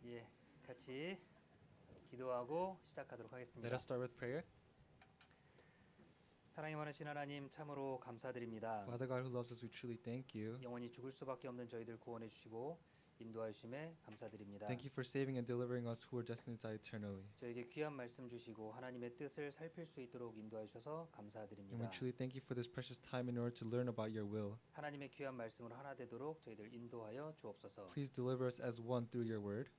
예, 같이 기도하고 시작하도록 Let 하겠습니다. us start with prayer. 사랑이 많으신 하나님 참으로 감사드립니다. Father God who loves us, we truly thank you. 영원히 죽을 수밖에 없는 저희들 구원해 주시고 인도하여 주심에 감사드립니다. Thank you for saving and delivering us who are destined to die eternally. 저에게 귀한 말씀 주시고 하나님의 뜻을 살필 수 있도록 인도하여 주셔서 And we 감사드립니다. truly thank you for this precious time in order to learn about your will. 하나님의 귀한 말씀으로 하나 되도록 저희들 인도하여 주옵소서. Please deliver us as one through your word.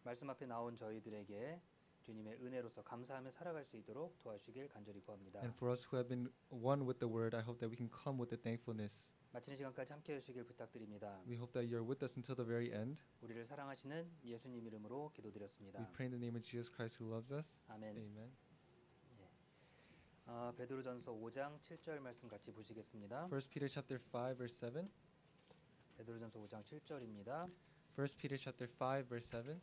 말씀 앞에 나온 저희들에게 주님의 은혜로서 감사하며 살아갈 수 있도록 도와주시길 간절히 구합니다. And for us who have been one with the word, I hope that we can come with the thankfulness. 마치는 시간까지 함께 해주시길 부탁드립니다. We hope that you're with us until the very end. 우리를 사랑하시는 예수님 이름으로 기도드렸습니다. We pray in the name of Jesus Christ who loves us. 아멘. Amen. 베드로전서 5장 7절 말씀 같이 보시겠습니다. 1 Peter chapter 5 verse 7. 베드로전서 5장 7절입니다. 1 Peter chapter 5 verse 7.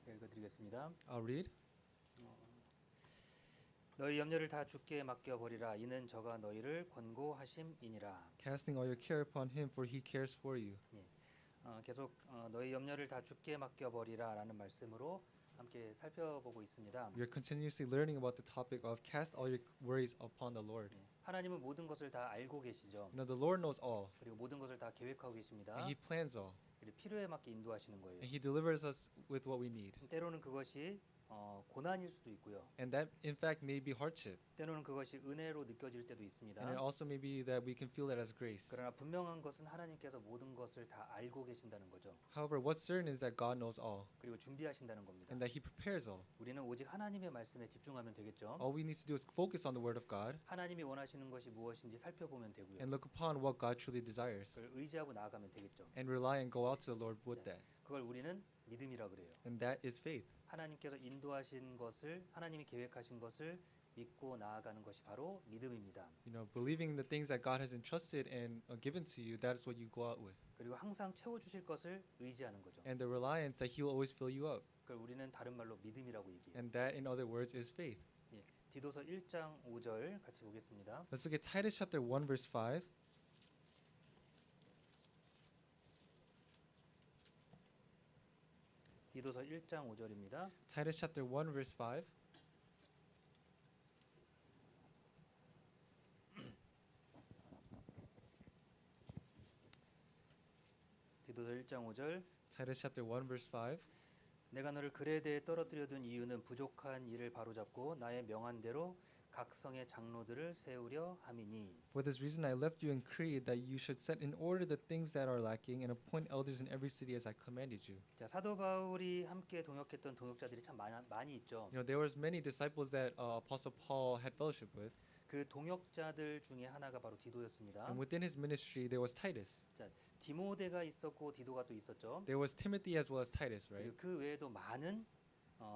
제가 읽어드리겠습니다. I'll read. 너희 염려를 다 주께 맡겨 버리라. 이는 저가 너희를 권고하심이니라. Casting all your care upon him, for he cares for you. 계속 너희 염려를 다 주께 맡겨 버리라라는 말씀으로 함께 살펴보고 있습니다. We are continuously learning about the topic of cast all your worries upon the Lord. 하나님은 모든 것을 다 알고 계시죠. You know, the Lord knows all, 그리고 모든 것을 다 계획하고 계십니다. and he plans all, 그리고 필요에 맞게 인도하시는 거예요. and he delivers us with what we need. 때로는 그것이 고난일 수도 있고요. And that, in fact, may be hardship. 때로는 그것이 은혜로 느껴질 때도 있습니다. And it also may be that we can feel that as grace. 그러나 분명한 것은 하나님께서 모든 것을 다 알고 계신다는 거죠. However, what's certain is that God knows all, 그리고 준비하신다는 겁니다. and that he prepares all. 우리는 오직 하나님의 말씀에 집중하면 되겠죠. All we need to do is focus on the word of God 하나님이 원하시는 것이 무엇인지 살펴보면 되고요. and look upon what God truly desires, 그걸 의지하고 나아가면 되겠죠. and rely and go out to the Lord with that. 그걸 우리는 믿음이라 그래요. And that is faith. 하나님께서 인도하신 것을, 하나님이 계획하신 것을 믿고 나아가는 것이 바로 믿음입니다. You know, believing the things that God has entrusted and given to you, that is what you go out with. 그리고 항상 채워주실 것을 의지하는 거죠. And the reliance that he will always fill you up. 그걸 우리는 다른 말로 믿음이라고 얘기해요. And that, in other words, is faith. 예, 디도서 1장 5절 같이 보겠습니다. Let's look at Titus chapter 1 verse 5. 디도서 1장 5절입니다. Titus chapter 1 verse 5. 디도서 1장 5절. Titus chapter 1 verse 5. 내가 너를 그레데에 떨어뜨려 둔 이유는 부족한 일을 바로잡고 나의 명한대로 각 성의 장로들을 세우려 함이니. For this reason I left you in Crete, that you should set in order the things that are lacking and appoint elders in every city as I commanded you. 자, 사도 바울이 함께 동역했던 동역자들이 참 많이 있죠. You know, there was many disciples that Apostle Paul had fellowship with. 그 동역자들 중에 하나가 바로 디도였습니다. And within his ministry there was Titus. 자, 디모데가 있었고 디도가 또 있었죠. There was Timothy as well as Titus, right? 그리고 그 외에도 많은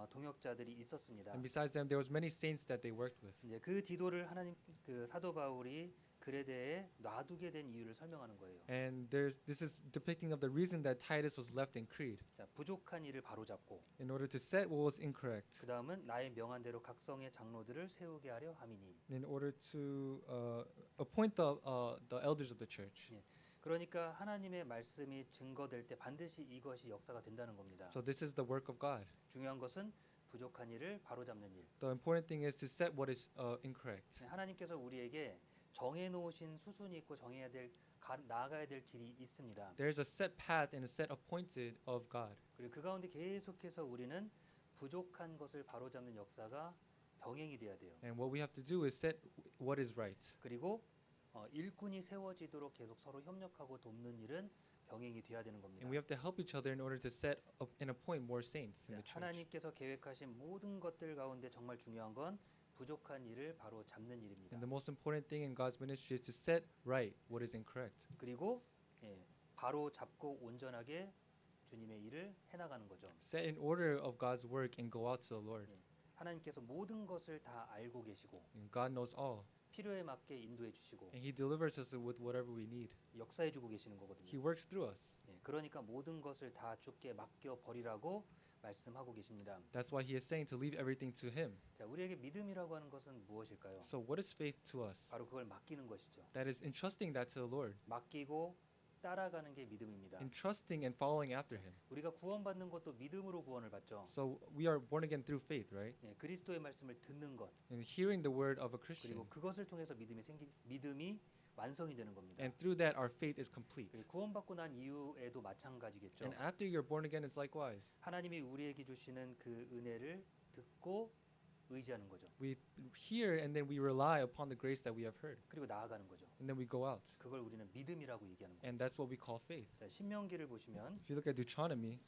동역자들이 있었습니다. And besides them, there was many saints that they worked with. 이제 그 디도를 하나님 그 사도 바울이 그레데에 놔두게 된 이유를 설명하는 거예요. And this is depicting of the reason that Titus was left in Crete, 자, 부족한 일을 바로잡고 in order to set what was incorrect, 그 다음은 나의 명한대로 각성의 장로들을 세우게 하려 함이니. in order to appoint the elders of the church. 예. 그러니까 하나님의 말씀이 증거될 때 반드시 이것이 역사가 된다는 겁니다. So this is the work of God. 중요한 것은 부족한 일을 바로잡는 일. The important thing is to set what is incorrect. 하나님께서 우리에게 정해 놓으신 수순이 있고 정해야 될 나아가야 될 길이 있습니다. There's a set path and a set appointed of God. 그리고 그 가운데 계속해서 우리는 부족한 것을 바로잡는 역사가 병행이 돼야 돼요. And what we have to do is set what is right. 그리고 일꾼이 세워지도록 계속 서로 협력하고 돕는 일은 병행이 돼야 되는 겁니다. And we have to help each other in order to set up and appoint more saints in the church. 하나님께서 계획하신 모든 것들 가운데 정말 중요한 건 부족한 일을 바로 잡는 일입니다. And the most important thing in God's ministry is to set right what is incorrect. 그리고 바로 잡고 온전하게 주님의 일을 해나가는 거죠. Set in order of God's work and go out to the Lord. 하나님께서 모든 것을 다 알고 계시고 And God knows all. 필요에 맞게 인도해 주시고 And He delivers us with whatever we need. 역사해 주고 계시는 거거든요. He works through us. 그러니까 모든 것을 다 주께 맡겨 버리라고 말씀하고 계십니다. That's why he is saying to leave everything to him. 자, 우리에게 믿음이라고 하는 것은 무엇일까요? So what is faith to us? 바로 그걸 맡기는 것이죠. That is entrusting that to the Lord, 맡기고 따라가는 게 믿음입니다. entrusting and following after him. 우리가 구원받는 것도 믿음으로 구원을 받죠. So we are born again through faith, right? 예, 그리스도의 말씀을 듣는 것, And hearing the word of a Christian. 그리고 그것을 통해서 믿음이 완성이 되는 겁니다. And through that our faith is complete. 그리고 구원받고 난 이후에도 마찬가지겠죠. And after you're born again, it's likewise. 하나님이 우리에게 주시는 그 은혜를 듣고 의지하는 거죠. We hear and then we rely upon the grace that we have heard. 그리고 나아가는 거죠. And then we go out. 그걸 우리는 믿음이라고 얘기하는 거예요. And that's what we call faith. 자, 신명기를 보시면 If you look at Deuteronomy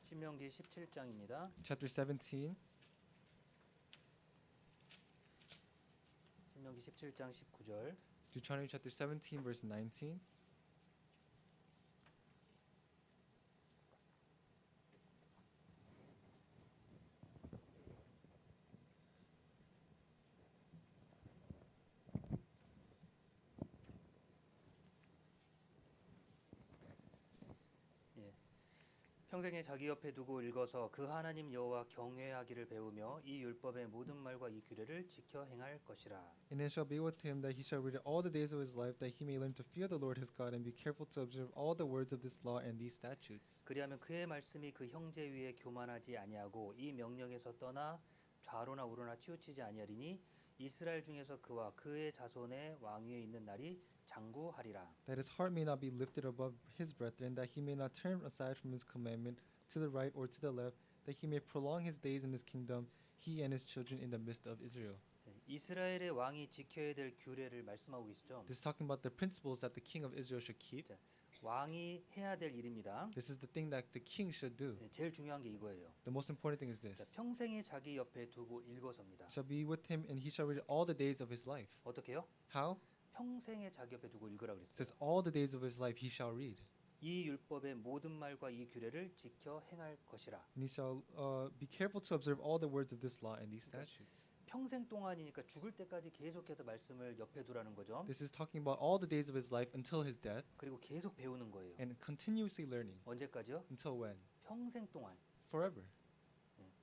신명기 17장입니다. chapter 17, 신명기 17장 19절. Deuteronomy chapter 17 verse 19. 평생에 자기 옆에 두고 읽어서 그 하나님 여호와 경외하기를 배우며 이 율법의 모든 말과 이 규례를 지켜 행할 것이라. And it shall be with him that he shall read it all the days of his life, that he may learn to fear the Lord his God and be careful to observe all the words of this law and these statutes. 그리하면 그의 말씀이 그 형제 위에 교만하지 아니하고 이 명령에서 떠나 좌로나 우로나 치우치지 아니하리니 이스라엘 중에서 그와 그의 자손의 왕위에 있는 날이 장구하리라. That his heart may not be lifted above his brethren, that he may not turn aside from his commandment to the right or to the left, that he may prolong his days in his kingdom, he and his children in the midst of Israel. 이스라엘의 왕이 지켜야 될 규례를 말씀하고 계시죠. This is talking about the principles that the king of Israel should keep. 왕이 해야 될 일입니다. This is the thing that the king should do. 제일 중요한 게 이거예요. The most important thing is 자, this. 평생에 자기 옆에 두고 읽어서입니다. Shall be with him, and he shall read it all the days of his life. 어떻게요? How? 평생에 자기 옆에 두고 읽으라 It says 그랬어요. all the days of his life he shall read, 이 율법의 모든 말과 이 규례를 지켜 행할 것이라. and he shall be careful to observe all the words of this law and these statutes. 평생 동안이니까 죽을 때까지 계속해서 말씀을 옆에 두라는 거죠. This is talking about all the days of his life until his death, 그리고 계속 배우는 거예요. and continuously learning. 언제까지요? Until when? 평생 동안. Forever.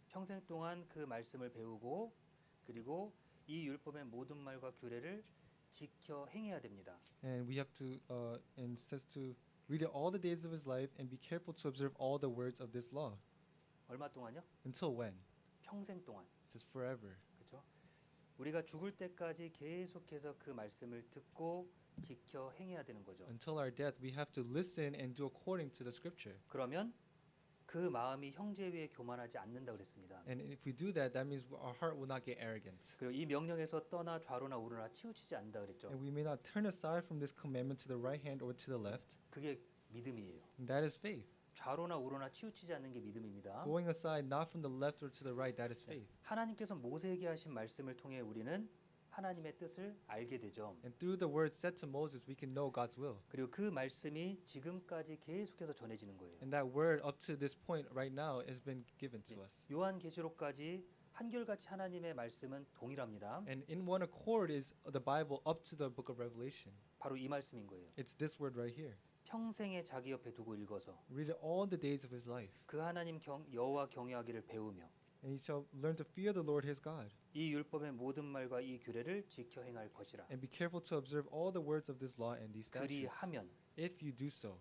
평생 동안 그 말씀을 배우고 그리고 이 율법의 모든 말과 규례를 지켜 행해야 됩니다. And we have to, and it says to read it all the days of his life and be careful to observe all the words of this law. 얼마 동안요? Until when? 평생 동안. It says forever. 그렇죠? 우리가 죽을 때까지 계속해서 그 말씀을 듣고 지켜 행해야 되는 거죠. Until our death, we have to listen and do according to the scripture. 그러면 그 마음이 형제 위에 교만하지 않는다 그랬습니다. And if we do that, that means our heart will not get arrogant. 그리고 이 명령에서 떠나 좌로나 우로나 치우치지 않는다 그랬죠. And we may not turn aside from this commandment to the right hand or to the left. 그게 믿음이에요. And that is faith. 좌로나 우로나 치우치지 않는 게 믿음입니다. Going aside not from the left or to the right, that is faith. 하나님께서 모세에게 하신 말씀을 통해 우리는 하나님의 뜻을 알게 되죠. And through the word said to Moses, we can know God's will. 그리고 그 말씀이 지금까지 계속해서 전해지는 거예요. And that word up to this point right now has been given to us. 요한계시록까지 한결같이 하나님의 말씀은 동일합니다. And in one accord is the Bible up to the book of Revelation. 바로 이 말씀인 거예요. It's this word right here. 평생에 자기 옆에 두고 읽어서 Read it all the days of his life. 그 하나님 여호와 경외하기를 배우며 And he shall learn to fear the Lord his God. 이 율법의 모든 말과 이 규례를 지켜 행할 것이라. And be careful to observe all the words of this law and these statutes. 그리하면 If you do so,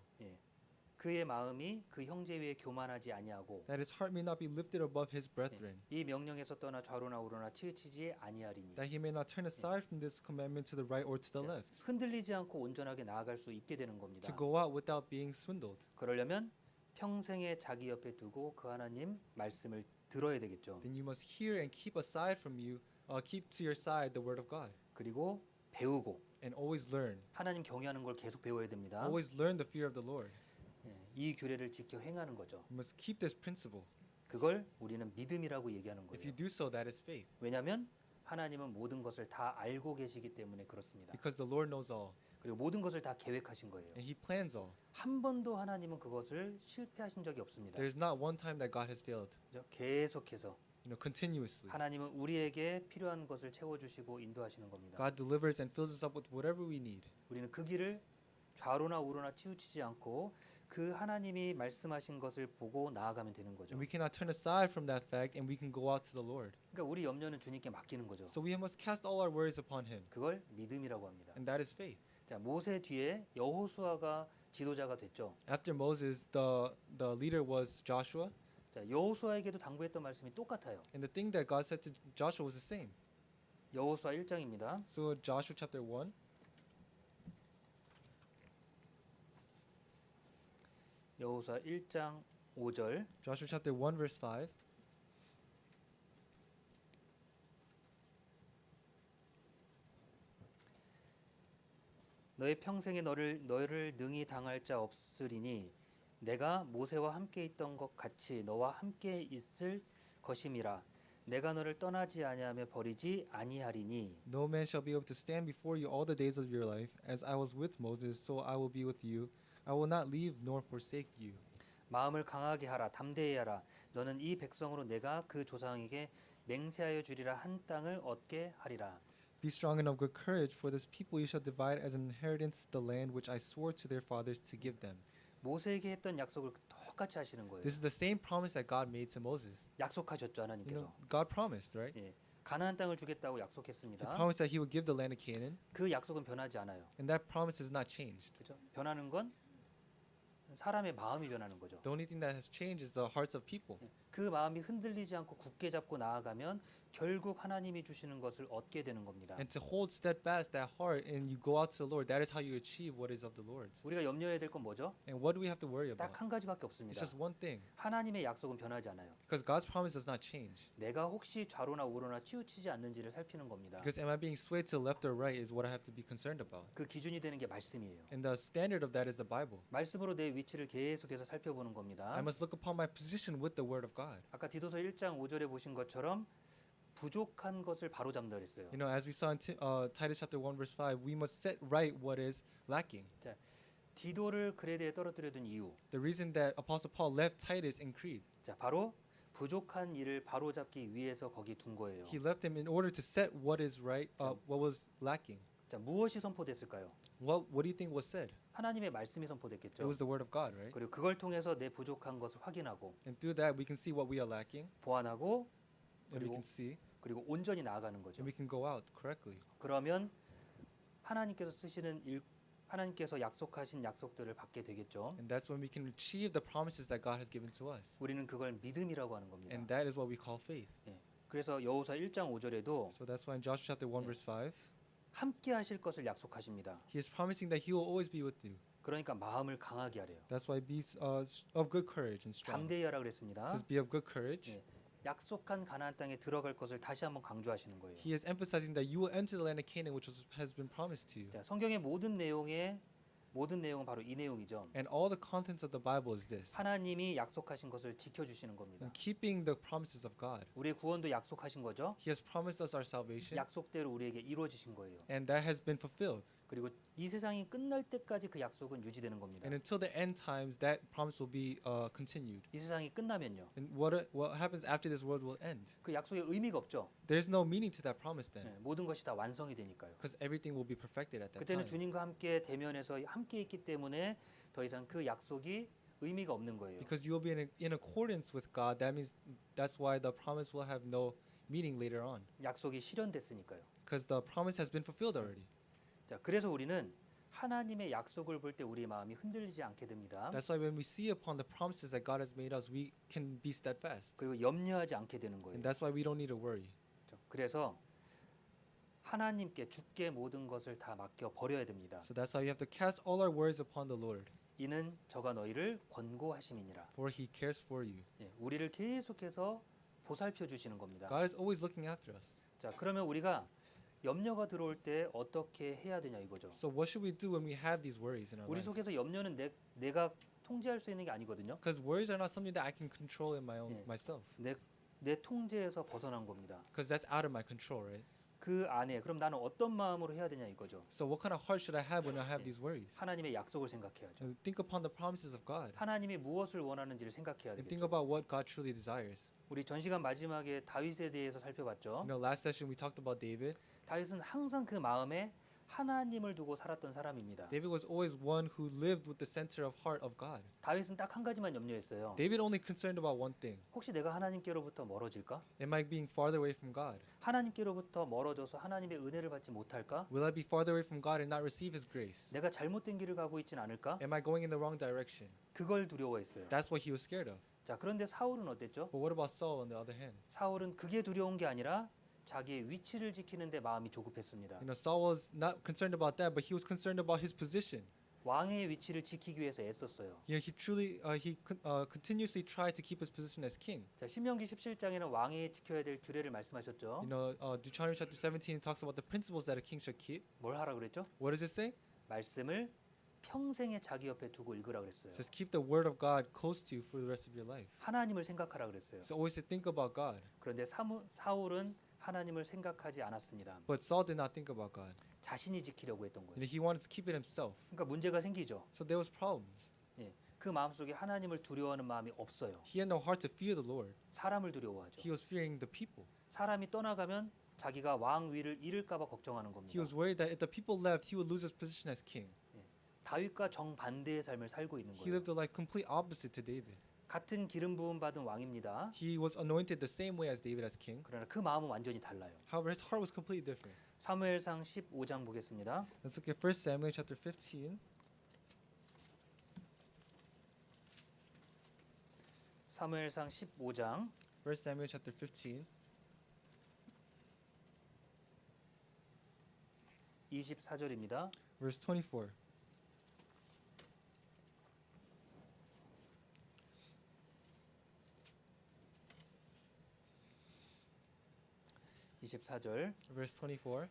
그의 마음이 그 형제 위에 교만하지 아니하고 that his heart may not be lifted above his brethren, 이 명령에서 떠나 좌로나 우로나 치우치지 아니하리니 that he may not turn aside from this commandment to the right or to the left, 흔들리지 않고 온전하게 나아갈 수 있게 되는 겁니다. to go out without being swindled. 그러려면 평생에 자기 옆에 두고 그 하나님 말씀을 들어야 되겠죠. Then you must hear and keep aside from you, keep to your side the word of God, 그리고 배우고 and always learn. 하나님 경외하는 걸 계속 배워야 됩니다. Always learn the fear of the Lord. 이 규례를 지켜 행하는 거죠. You must keep this principle. 그걸 우리는 믿음이라고 얘기하는 If 거예요. you do so, that is faith, 왜냐하면 하나님은 모든 것을 다 알고 계시기 때문에 그렇습니다. because the Lord knows all, 그리고 모든 것을 다 계획하신 거예요. and He plans all. 한 번도 하나님은 그것을 실패하신 적이 없습니다. There's not one time that God has failed. 그죠? 계속해서 Continuously. 하나님은 우리에게 필요한 것을 채워주시고 인도하시는 겁니다. God delivers and fills us up with whatever we need. 우리는 그 길을 좌로나 우로나 치우치지 않고 그 하나님이 말씀하신 것을 보고 나아가면 되는 거죠. And we cannot turn aside from that fact and we can go out to the Lord. 그러니까 우리 염려는 주님께 맡기는 거죠. So we must cast all our worries upon him. 그걸 믿음이라고 합니다. And that is faith. 자, 모세 뒤에 여호수아가 지도자가 됐죠. After Moses, the leader was Joshua. 자, 여호수아에게도 당부했던 말씀이 똑같아요. And the thing that God said to Joshua was the same. 여호수아 1장입니다. So Joshua chapter 1. 여호수아 1장 5절. Joshua chapter 1 verse 5. 너의 평생에 너를 능히 당할 자 없으리니 내가 모세와 함께 있던 것 같이 너와 함께 있을 것임이라. 내가 너를 떠나지 아니하며 버리지 아니하리니. No man shall be able to stand before you all the days of your life. As I was with Moses, so I will be with you. I will not leave nor forsake you. 마음을 강하게 하라 담대히 하라. 너는 이 백성으로 내가 그 조상에게 맹세하여 주리라 한 땅을 얻게 하리라. Be strong and of good courage, for this people you shall divide as an inheritance the land which I swore to their fathers to give them. 모세에게 했던 약속을 똑같이 하시는 거예요. This is the same promise that God made to Moses. 약속하셨죠 You 하나님께서. know, God promised, right? 예, 가나안 땅을 주겠다고 He 약속했습니다. promised that He would give the land of Canaan, 그 약속은 변하지 않아요. and that promise has not changed. 그렇죠? 변하는 건 사람의 마음이 변하는 거죠. The only thing that has changed is the hearts of people. 그 마음이 흔들리지 않고 굳게 잡고 나아가면 결국 하나님이 주시는 것을 얻게 되는 겁니다. And to hold steadfast that heart and you go out to the Lord, that is how you achieve what is of the Lord's. 우리가 염려해야 될 건 뭐죠? And what do we have to worry about? 딱 한 가지밖에 It's 없습니다. just one thing. 하나님의 약속은 변하지 않아요. Because God's promise does not change. 내가 혹시 좌로나 우로나 치우치지 않는지를 살피는 겁니다. Because am I being swayed to the left or right is what I have to be concerned about. 그 기준이 되는 게 말씀이에요. And the standard of that is the Bible. 말씀으로 내 위치를 계속해서 살펴보는 겁니다. I must look upon my position with the Word of God. 아까 디도서 1장 5절에 보신 것처럼 부족한 것을 바로잡는다 그랬어요. You know, as we saw in Titus chapter 1 verse 5, we must set right what is lacking. 디도를 그레데에 떨어뜨려둔 이유. The reason that Apostle Paul left Titus in Crete, 자, 바로 부족한 일을 바로잡기 위해서 거기 둔 거예요. he left him in order to set what is right, what was lacking. 자, 무엇이 선포됐을까요? What do you think was said? 하나님의 말씀이 It 선포됐겠죠. was the Word of God, right? 그리고 그걸 통해서 내 부족한 것을 확인하고 And through that, we can see what we are lacking, 보완하고 and we 그리고 can see, 그리고 온전히 나아가는 거죠. and we can go out correctly. 그러면 하나님께서 쓰시는 하나님께서 약속하신 약속들을 받게 되겠죠. And that's when we can achieve the promises that God has given to us. 우리는 그걸 믿음이라고 하는 겁니다. And that is what we call faith. 그래서 여호수아 1장 5절에도 So that's why in Joshua chapter 1 verse 5, 함께 하실 것을 약속하십니다. he is promising that he will always be with you. 그러니까 마음을 강하게 하래요. That's why be of good courage and strong. 담대히 하라 It 그랬습니다. says be of good courage. 예. 약속한 가나안 땅에 들어갈 것을 다시 한번 강조하시는 거예요. He is emphasizing that you will enter the land of Canaan which has been promised to you. 자, 성경의 모든 내용은 바로 이 내용이죠. And all the contents of the Bible is this. 하나님이 약속하신 것을 지켜주시는 겁니다. And keeping the promises of God. 우리의 구원도 약속하신 거죠. He has promised us our salvation. 약속대로 우리에게 이루어지신 거예요. And that has been fulfilled. 그리고 이 세상이 끝날 때까지 그 약속은 유지되는 겁니다. And until the end times, that promise will be continued. 이 세상이 끝나면요. And what happens after this world will end? 그 약속에 의미가 없죠. There's no meaning to that promise then. 예, 모든 것이 다 완성이 되니까요. Because everything will be perfected at that 그때는 time. 주님과 함께 대면해서 함께 있기 때문에 더 이상 그 약속이 의미가 없는 거예요. Because you will be in accordance with God. That means that's why the promise will have no meaning later on. 약속이 실현됐으니까요. Because the promise has been fulfilled already. 자, 그래서 우리는 하나님의 약속을 볼 때 우리의 마음이 흔들리지 않게 됩니다. That's why when we see upon the promises that God has made us, we can be steadfast. 그리고 염려하지 않게 되는 거예요. And that's why we don't need to worry. 그래서 하나님께 주께 모든 것을 다 맡겨 버려야 됩니다. So that's why you have to cast all our worries upon the Lord. 이는 저가 너희를 권고하심이니라. For He cares for you. 예, 우리를 계속해서 보살펴 주시는 겁니다. God is always looking after us. 자, 그러면 우리가 염려가 들어올 때 어떻게 해야 되냐 이거죠. So what should we do when we have these worries in our 우리 life? 속에서 염려는 내가 통제할 수 있는 게 아니거든요. Because worries are not something that I can control in Yeah. myself. 내 통제에서 벗어난 겁니다. Because that's out of my control, right? 그 안에 그럼 나는 어떤 마음으로 해야 되냐 이거죠. So what kind of heart should I have when I have these worries? 하나님의 약속을 생각해야죠. And think upon the promises of God. 하나님이 무엇을 원하는지를 생각해야 And think 되겠죠. about what God truly desires. 우리 전 시간 마지막에 다윗에 대해서 살펴봤죠. You know, last session we talked about David. 다윗은 항상 그 마음에 하나님을 두고 살았던 사람입니다. David was always one who lived with the center of heart of God. 다윗은 딱 한 가지만 염려했어요. David only concerned about one thing. 혹시 내가 하나님께로부터 멀어질까? Am I being farther away from God? 하나님께로부터 멀어져서 하나님의 은혜를 받지 못할까? Will I be farther away from God and not receive His grace? 내가 잘못된 길을 가고 있진 않을까? Am I going in the wrong direction? 그걸 두려워했어요. That's what he was scared of. 자, 그런데 사울은 어땠죠? But what about Saul on the other hand? 사울은 그게 두려운 게 아니라 자기의 위치를 지키는데 마음이 조급했습니다. You know, Saul was not concerned about that, but he was concerned about his position. 왕의 위치를 지키기 위해서 애썼어요. You know, continuously tried to keep his position as king. 자, 신명기 17장에는 왕이 지켜야 될 규례를 말씀하셨죠. You know, Deuteronomy chapter 17 talks about the principles that a king should keep. 뭘 하라 그랬죠? What does it say? 말씀을 평생에 자기 옆에 두고 읽으라 그랬어요. It says keep the word of God close to you for the rest of your life. 하나님을 생각하라 그랬어요. So always to think about God. 그런데 사울은 하나님을 생각하지 않았습니다. But Saul did not think about God. 자신이 지키려고 했던 You 거예요. know, he wanted to keep it himself. 그러니까 문제가 생기죠. So there was problems. 예, 그 마음속에 하나님을 두려워하는 마음이 없어요. He had no heart to fear the Lord. 사람을 두려워하죠. He was fearing the people. 사람이 떠나가면 자기가 왕 위를 잃을까 봐 걱정하는 겁니다. He was worried that if the people left, he would lose his position as king. 다윗과 정반대의 삶을 살고 있는 He 거예요. lived a life complete opposite to David. 같은 기름 부음 받은 왕입니다. He was anointed the same way as David as king. 그러나 그 마음은 완전히 달라요. However, his heart was completely different. 사무엘상 15장 보겠습니다. Let's look at 1 Samuel chapter 15. 사무엘상 15장 1 Samuel chapter 15, 24절입니다. verse 24. Verse 24.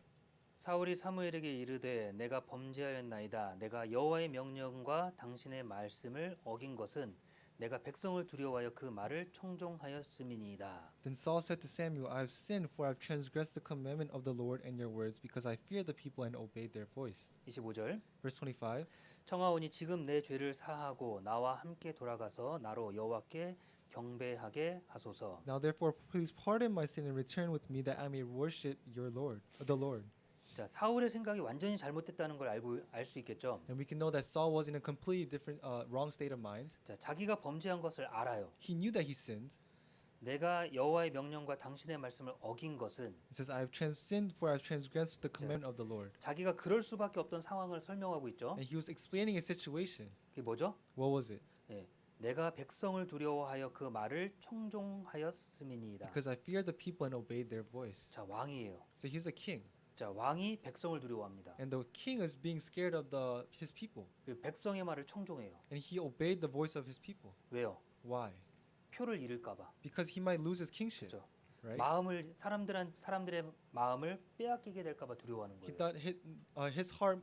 사울이 사무엘에게 이르되 내가 범죄하였나이다. 내가 여호와의 명령과 당신의 말씀을 어긴 것은 내가 백성을 두려워하여 그 말을 청종하였음이니이다. Then Saul said to Samuel, I have sinned, for I have transgressed the commandment of the Lord and your words, because I feared the people and obeyed their voice. 25절 Verse 25. 청하오니 지금 내 죄를 사하고 나와 함께 돌아가서 나로 여호와께 경배하게 하소서. Now therefore, please pardon my sin and return with me, that I may worship your Lord, the Lord. 자, 사울의 생각이 완전히 잘못됐다는 걸 알 수 있겠죠. And we can know that Saul was in a completely different, wrong state of mind. 자, 자기가 범죄한 것을 알아요. He knew that he sinned. 내가 여호와의 명령과 당신의 말씀을 어긴 것은 It says, I have sinned, for I have transgressed the commandment of the Lord. 자기가 그럴 수밖에 없던 상황을 설명하고 있죠. And he was explaining his situation. 그게 뭐죠? What was it? 예, 내가 백성을 두려워하여 그 말을 청종하였음이니이다. Because I feared the people and obeyed their voice. 자, 왕이에요. So he's a king. 자, 왕이 백성을 두려워합니다. And the king is being scared of his people. 그리고 백성의 말을 청종해요. And he obeyed the voice of his people. 왜요? Why? 표를 잃을까 봐. Because he might lose his kingship. 그렇죠. Right? 마음을 사람들의 마음을 빼앗기게 될까 봐 두려워하는 He 거예요. thought his heart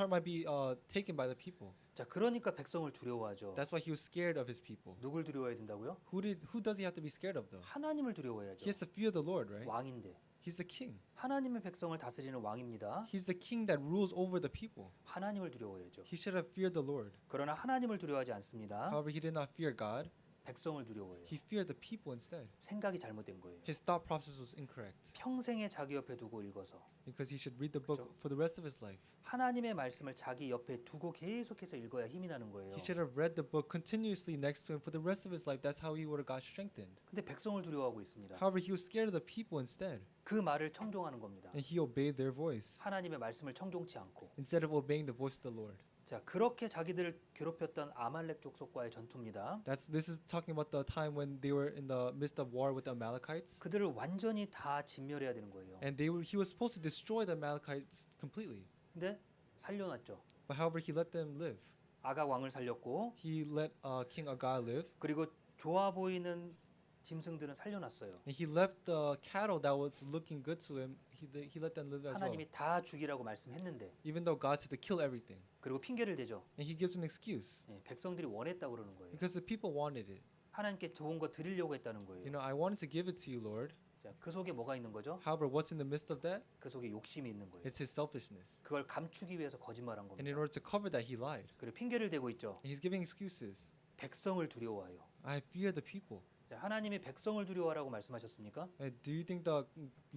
might be taken by the people. 자, 그러니까 백성을 두려워하죠. That's why he was scared of his people. 누굴 두려워해야 된다고요? Who does he have to be scared of though? 하나님을 두려워해야죠. He has to fear the Lord, right? 왕인데. He's the king. 하나님의 백성을 다스리는 왕입니다. He's the king that rules over the people. 하나님을 두려워해야죠. He should have feared the Lord. 그러나 하나님을 두려워하지 않습니다. However, he did not fear God. 백성을 두려워해요. He feared the people instead. 생각이 잘못된 거예요. His thought process was incorrect. 평생에 자기 옆에 두고 읽어서 Because he should read the book 그렇죠. for the rest of his life. 하나님의 말씀을 자기 옆에 두고 계속해서 읽어야 힘이 나는 거예요. He should have read the book continuously next to him for the rest of his life. That's how he would have got strengthened. 근데 백성을 두려워하고 있습니다. However, he was scared of the people instead. 그 말을 청종하는 겁니다. And he obeyed their voice 하나님의 말씀을 청종치 않고. instead of obeying the voice of the Lord. 자, 그렇게 자기들을 괴롭혔던 아말렉 족속과의 전투입니다. This is talking about the time when they were in the midst of war with the Amalekites. 그들을 완전히 다 진멸해야 되는 거예요. And he was supposed to destroy the Amalekites completely. 근데 살려놨죠. But however, he let them live. 아각 왕을 살렸고 He let King Agag live. 그리고 좋아 보이는 짐승들은 살려놨어요. And he left the cattle that was looking good to him. He let them live as well. 하나님이 다 죽이라고 말씀했는데 Even though God said to kill everything. 그리고 핑계를 대죠. And he gives an excuse. 예, 백성들이 원했다고 그러는 거예요. Because the people wanted it. 하나님께 좋은 거 드리려고 했다는 거예요. You know, I wanted to give it to you, Lord. 자, 그 속에 뭐가 있는 거죠? However, what's in the midst of that? 그 속에 욕심이 있는 거예요. It's his selfishness. 그걸 감추기 위해서 거짓말한 And in 겁니다. order to cover that, he lied. 그리고 핑계를 대고 있죠. And he's giving excuses. 백성을 두려워하여. I fear the people. 자, 하나님이 백성을 두려워하라고 말씀하셨습니까? Do you think the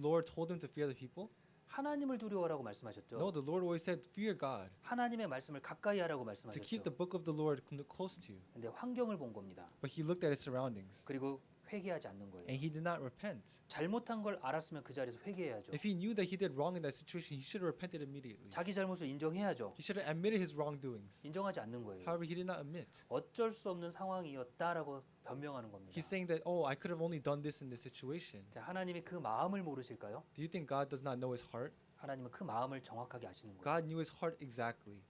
Lord told him to fear the people? 하나님을 두려워하라고 말씀하셨죠. No, the Lord always said, fear God, 하나님의 말씀을 가까이 하라고 to keep the 말씀하셨죠. book of the Lord close to you. 근데 환경을 본 겁니다. But he looked at his surroundings 그리고 회개하지 않는 거예요. and he did not repent. 잘못한 걸 알았으면 그 자리에서 회개해야죠. If he knew that he did wrong in that situation, he should have repented immediately. 자기 잘못을 인정해야죠. He should have admitted his wrongdoings. 인정하지 않는 거예요. However, he did not admit. 어쩔 수 없는 상황이었다라고 변명하는 겁니다. He's saying that, oh, I could have only done this in this situation. 자, 하나님이 그 마음을 모르실까요? Do you think God does not know his heart? 하나님은 그 마음을 정확하게 아시는 거예요. God knew his heart exactly.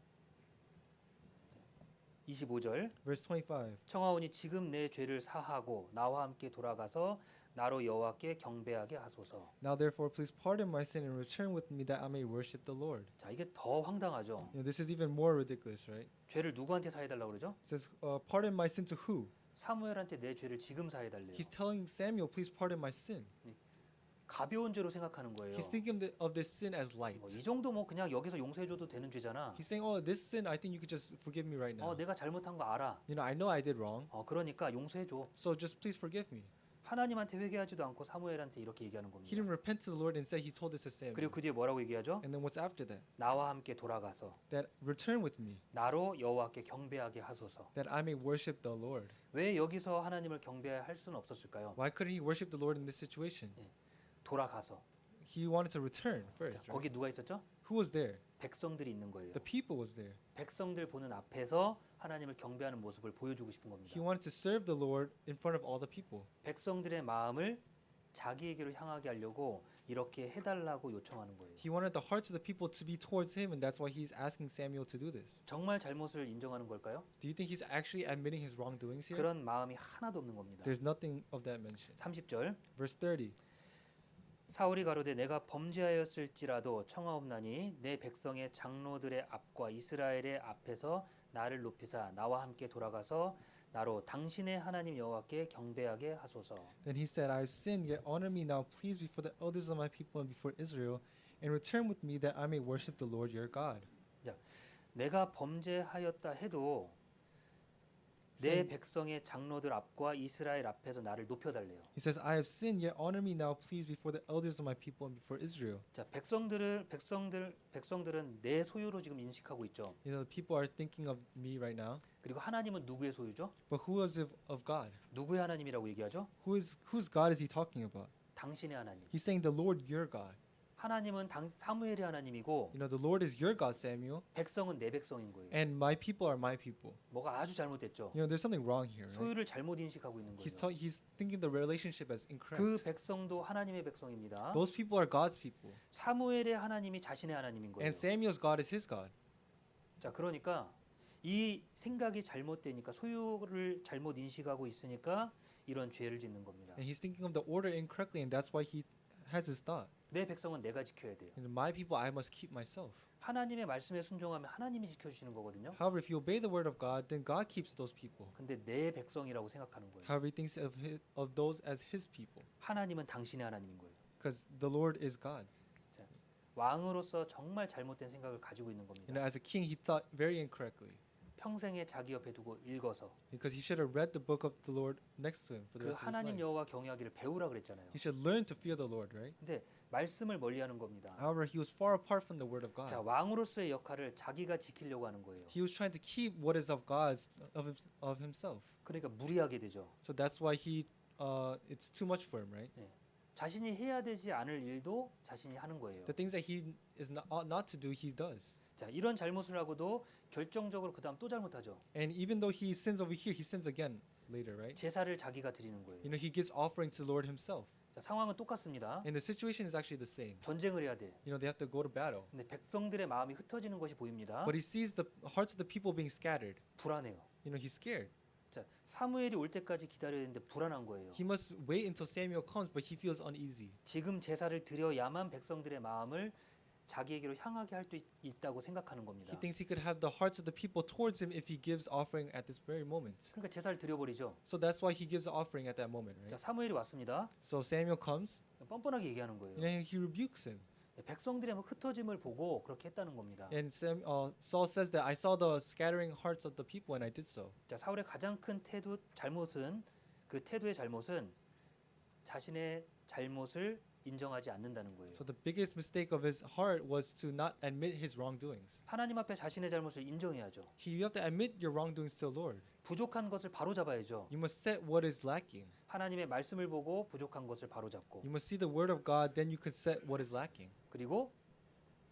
25절 Verse 25. 청하오니 지금 내 죄를 사하고 나와 함께 돌아가서 나로 여호와께 경배하게 하소서. Now therefore, please pardon my sin and return with me that I may worship the Lord. 자, 이게 더 황당하죠. You know, this is even more ridiculous, right? 죄를 누구한테 사해달라고 그러죠? It says, pardon my sin to who? 사무엘한테 내 죄를 지금 사해달래요. He's telling Samuel, please pardon my sin. 가벼운 죄로 생각하는 거예요. He's thinking of this sin as light. 이 정도 뭐 그냥 여기서 용서해줘도 되는 죄잖아. He's saying, oh, this sin, I think you could just forgive me right now. 내가 잘못한 거 알아. You know, I know I did wrong, 그러니까 용서해줘. so just please forgive me. 하나님한테 회개하지도 않고 사무엘한테 이렇게 얘기하는 He 겁니다. didn't repent to the Lord and said he told this to Samuel. 그리고 그 뒤에 뭐라고 얘기하죠? And then what's after that? 나와 함께 돌아가서 That return with me, 나로 여호와께 경배하게 하소서. that I may worship the Lord. 왜 여기서 하나님을 경배할 수는 없었을까요? Why couldn't he worship the Lord in this situation? 돌아가서. He wanted to return 자, first. Right? 거기 누가 있었죠? Who was there? 백성들이 있는 거예요. The people was there. 백성들 보는 앞에서 하나님을 경배하는 모습을 보여주고 싶은 겁니다. He wanted to serve the Lord in front of all the people. 백성들의 마음을 자기에게로 향하게 하려고 이렇게 해달라고 요청하는 거예요. He wanted the hearts of the people to be towards him, and that's why he's asking Samuel to do this. 정말 잘못을 인정하는 걸까요? Do you think he's actually admitting his wrongdoings here? 그런 마음이 하나도 없는 겁니다. There's nothing of that mentioned. 30절 Verse 30. 사울이 가로되 내가 범죄하였을지라도 청하옵나니 내 백성의 장로들의 앞과 이스라엘의 앞에서 나를 높이사 나와 함께 돌아가서 나로 당신의 하나님 여호와께 경배하게 하소서. Then he said, I have sinned, yet honor me now, please, before the elders of my people and before Israel, and return with me that I may worship the Lord your God. 내가 범죄하였다 해도 내 백성의 장로들 앞과 이스라엘 앞에서 나를 높여달래요. He says, I have sinned, yet honor me now, please, before the elders of my people and before Israel. 자, 백성들은 내 소유로 지금 인식하고 있죠. You know, the people are thinking of me right now. 그리고 하나님은 누구의 소유죠? But who is of God? 누구의 하나님이라고 얘기하죠? Whose God is he talking about? 당신의 하나님. He's saying the Lord your God. 하나님은 사무엘의 하나님이고 You know, the Lord is your God, Samuel, 백성은 내 백성인 거예요. and my people are my people. 뭐가 아주 잘못됐죠. You know, there's something wrong here, right? 소유를 잘못 인식하고 있는 거예요. He's thinking the relationship as 그 incorrect. 백성도 하나님의 백성입니다. Those people are God's people, 사무엘의 하나님이 자신의 하나님인 거예요. and Samuel's God is his God. 자, 그러니까 이 생각이 잘못되니까 소유를 잘못 인식하고 있으니까 이런 죄를 짓는 겁니다. And he's thinking of the order incorrectly, and that's why he has his thought. 내 백성은 내가 지켜야 돼요. And my people, I must keep myself. 하나님의 말씀에 순종하면 하나님이 지켜주시는 거거든요. However, if you obey the word of God, then God keeps those people. 근데 내 백성이라고 생각하는 거예요. However, he thinks of those as his people, 하나님은 당신의 하나님인 거예요. because the Lord is God's. 왕으로서 정말 잘못된 생각을 가지고 있는 You know, 겁니다. as a king, he thought very incorrectly, 평생에 자기 옆에 두고 읽어서 because he should have read the book of the Lord next to him for the 그 rest of his 하나님 life. 여호와 경외하기를 배우라 그랬잖아요. He should learn to fear the Lord, right? 근데 말씀을 멀리하는 겁니다. However, he was far apart from the word of God. 자, 왕으로서의 역할을 자기가 지키려고 하는 거예요. He was trying to keep what is of God's of himself. 그러니까 무리하게 되죠. So that's why it's too much for him, right? 자신이 해야 되지 않을 일도 자신이 하는 거예요. The things that he ought not to do, he does. 자, 이런 잘못을 하고도 결정적으로 그다음 또 잘못하죠. And even though he sins over here, he sins again later, right? 제사를 자기가 드리는 거예요. You know, he gives offering to the Lord himself. 자, 상황은 똑같습니다. And the situation is actually the same. 전쟁을 해야 돼. You know, they have to go to battle. 근데 백성들의 마음이 흩어지는 것이 보입니다. But he sees the hearts of the people being scattered. 불안해요. You know, he's scared. 자, 사무엘이 올 때까지 기다려야 되는데 불안한 거예요. He must wait until Samuel comes, but he feels uneasy. 지금 제사를 드려야만 백성들의 마음을 자기에게로 향하게 할 수 있다고 생각하는 겁니다. He thinks he could have the hearts of the people towards him if he gives offering at this very moment. 그러니까 제사를 드려버리죠. So that's why he gives the offering at that moment, 자, right? 사무엘이 왔습니다. So Samuel comes, 뻔뻔하게 얘기하는 거예요. and he rebukes him. 백성들의 흩어짐을 보고 그렇게 했다는 겁니다. And Saul says that I saw the scattering hearts of the people, and I did so. 자, 사울의 가장 큰 잘못은 그 태도의 잘못은 자신의 잘못을 인정하지 않는다는 거예요. So the biggest mistake of his heart was to not admit his wrongdoings. 하나님 앞에 자신의 잘못을 인정해야죠. You have to admit your wrongdoings to the Lord. 부족한 것을 바로잡아야죠. You must set what is lacking. 하나님의 말씀을 보고 부족한 것을 바로잡고 You must see the word of God, then you could set what is lacking. 그리고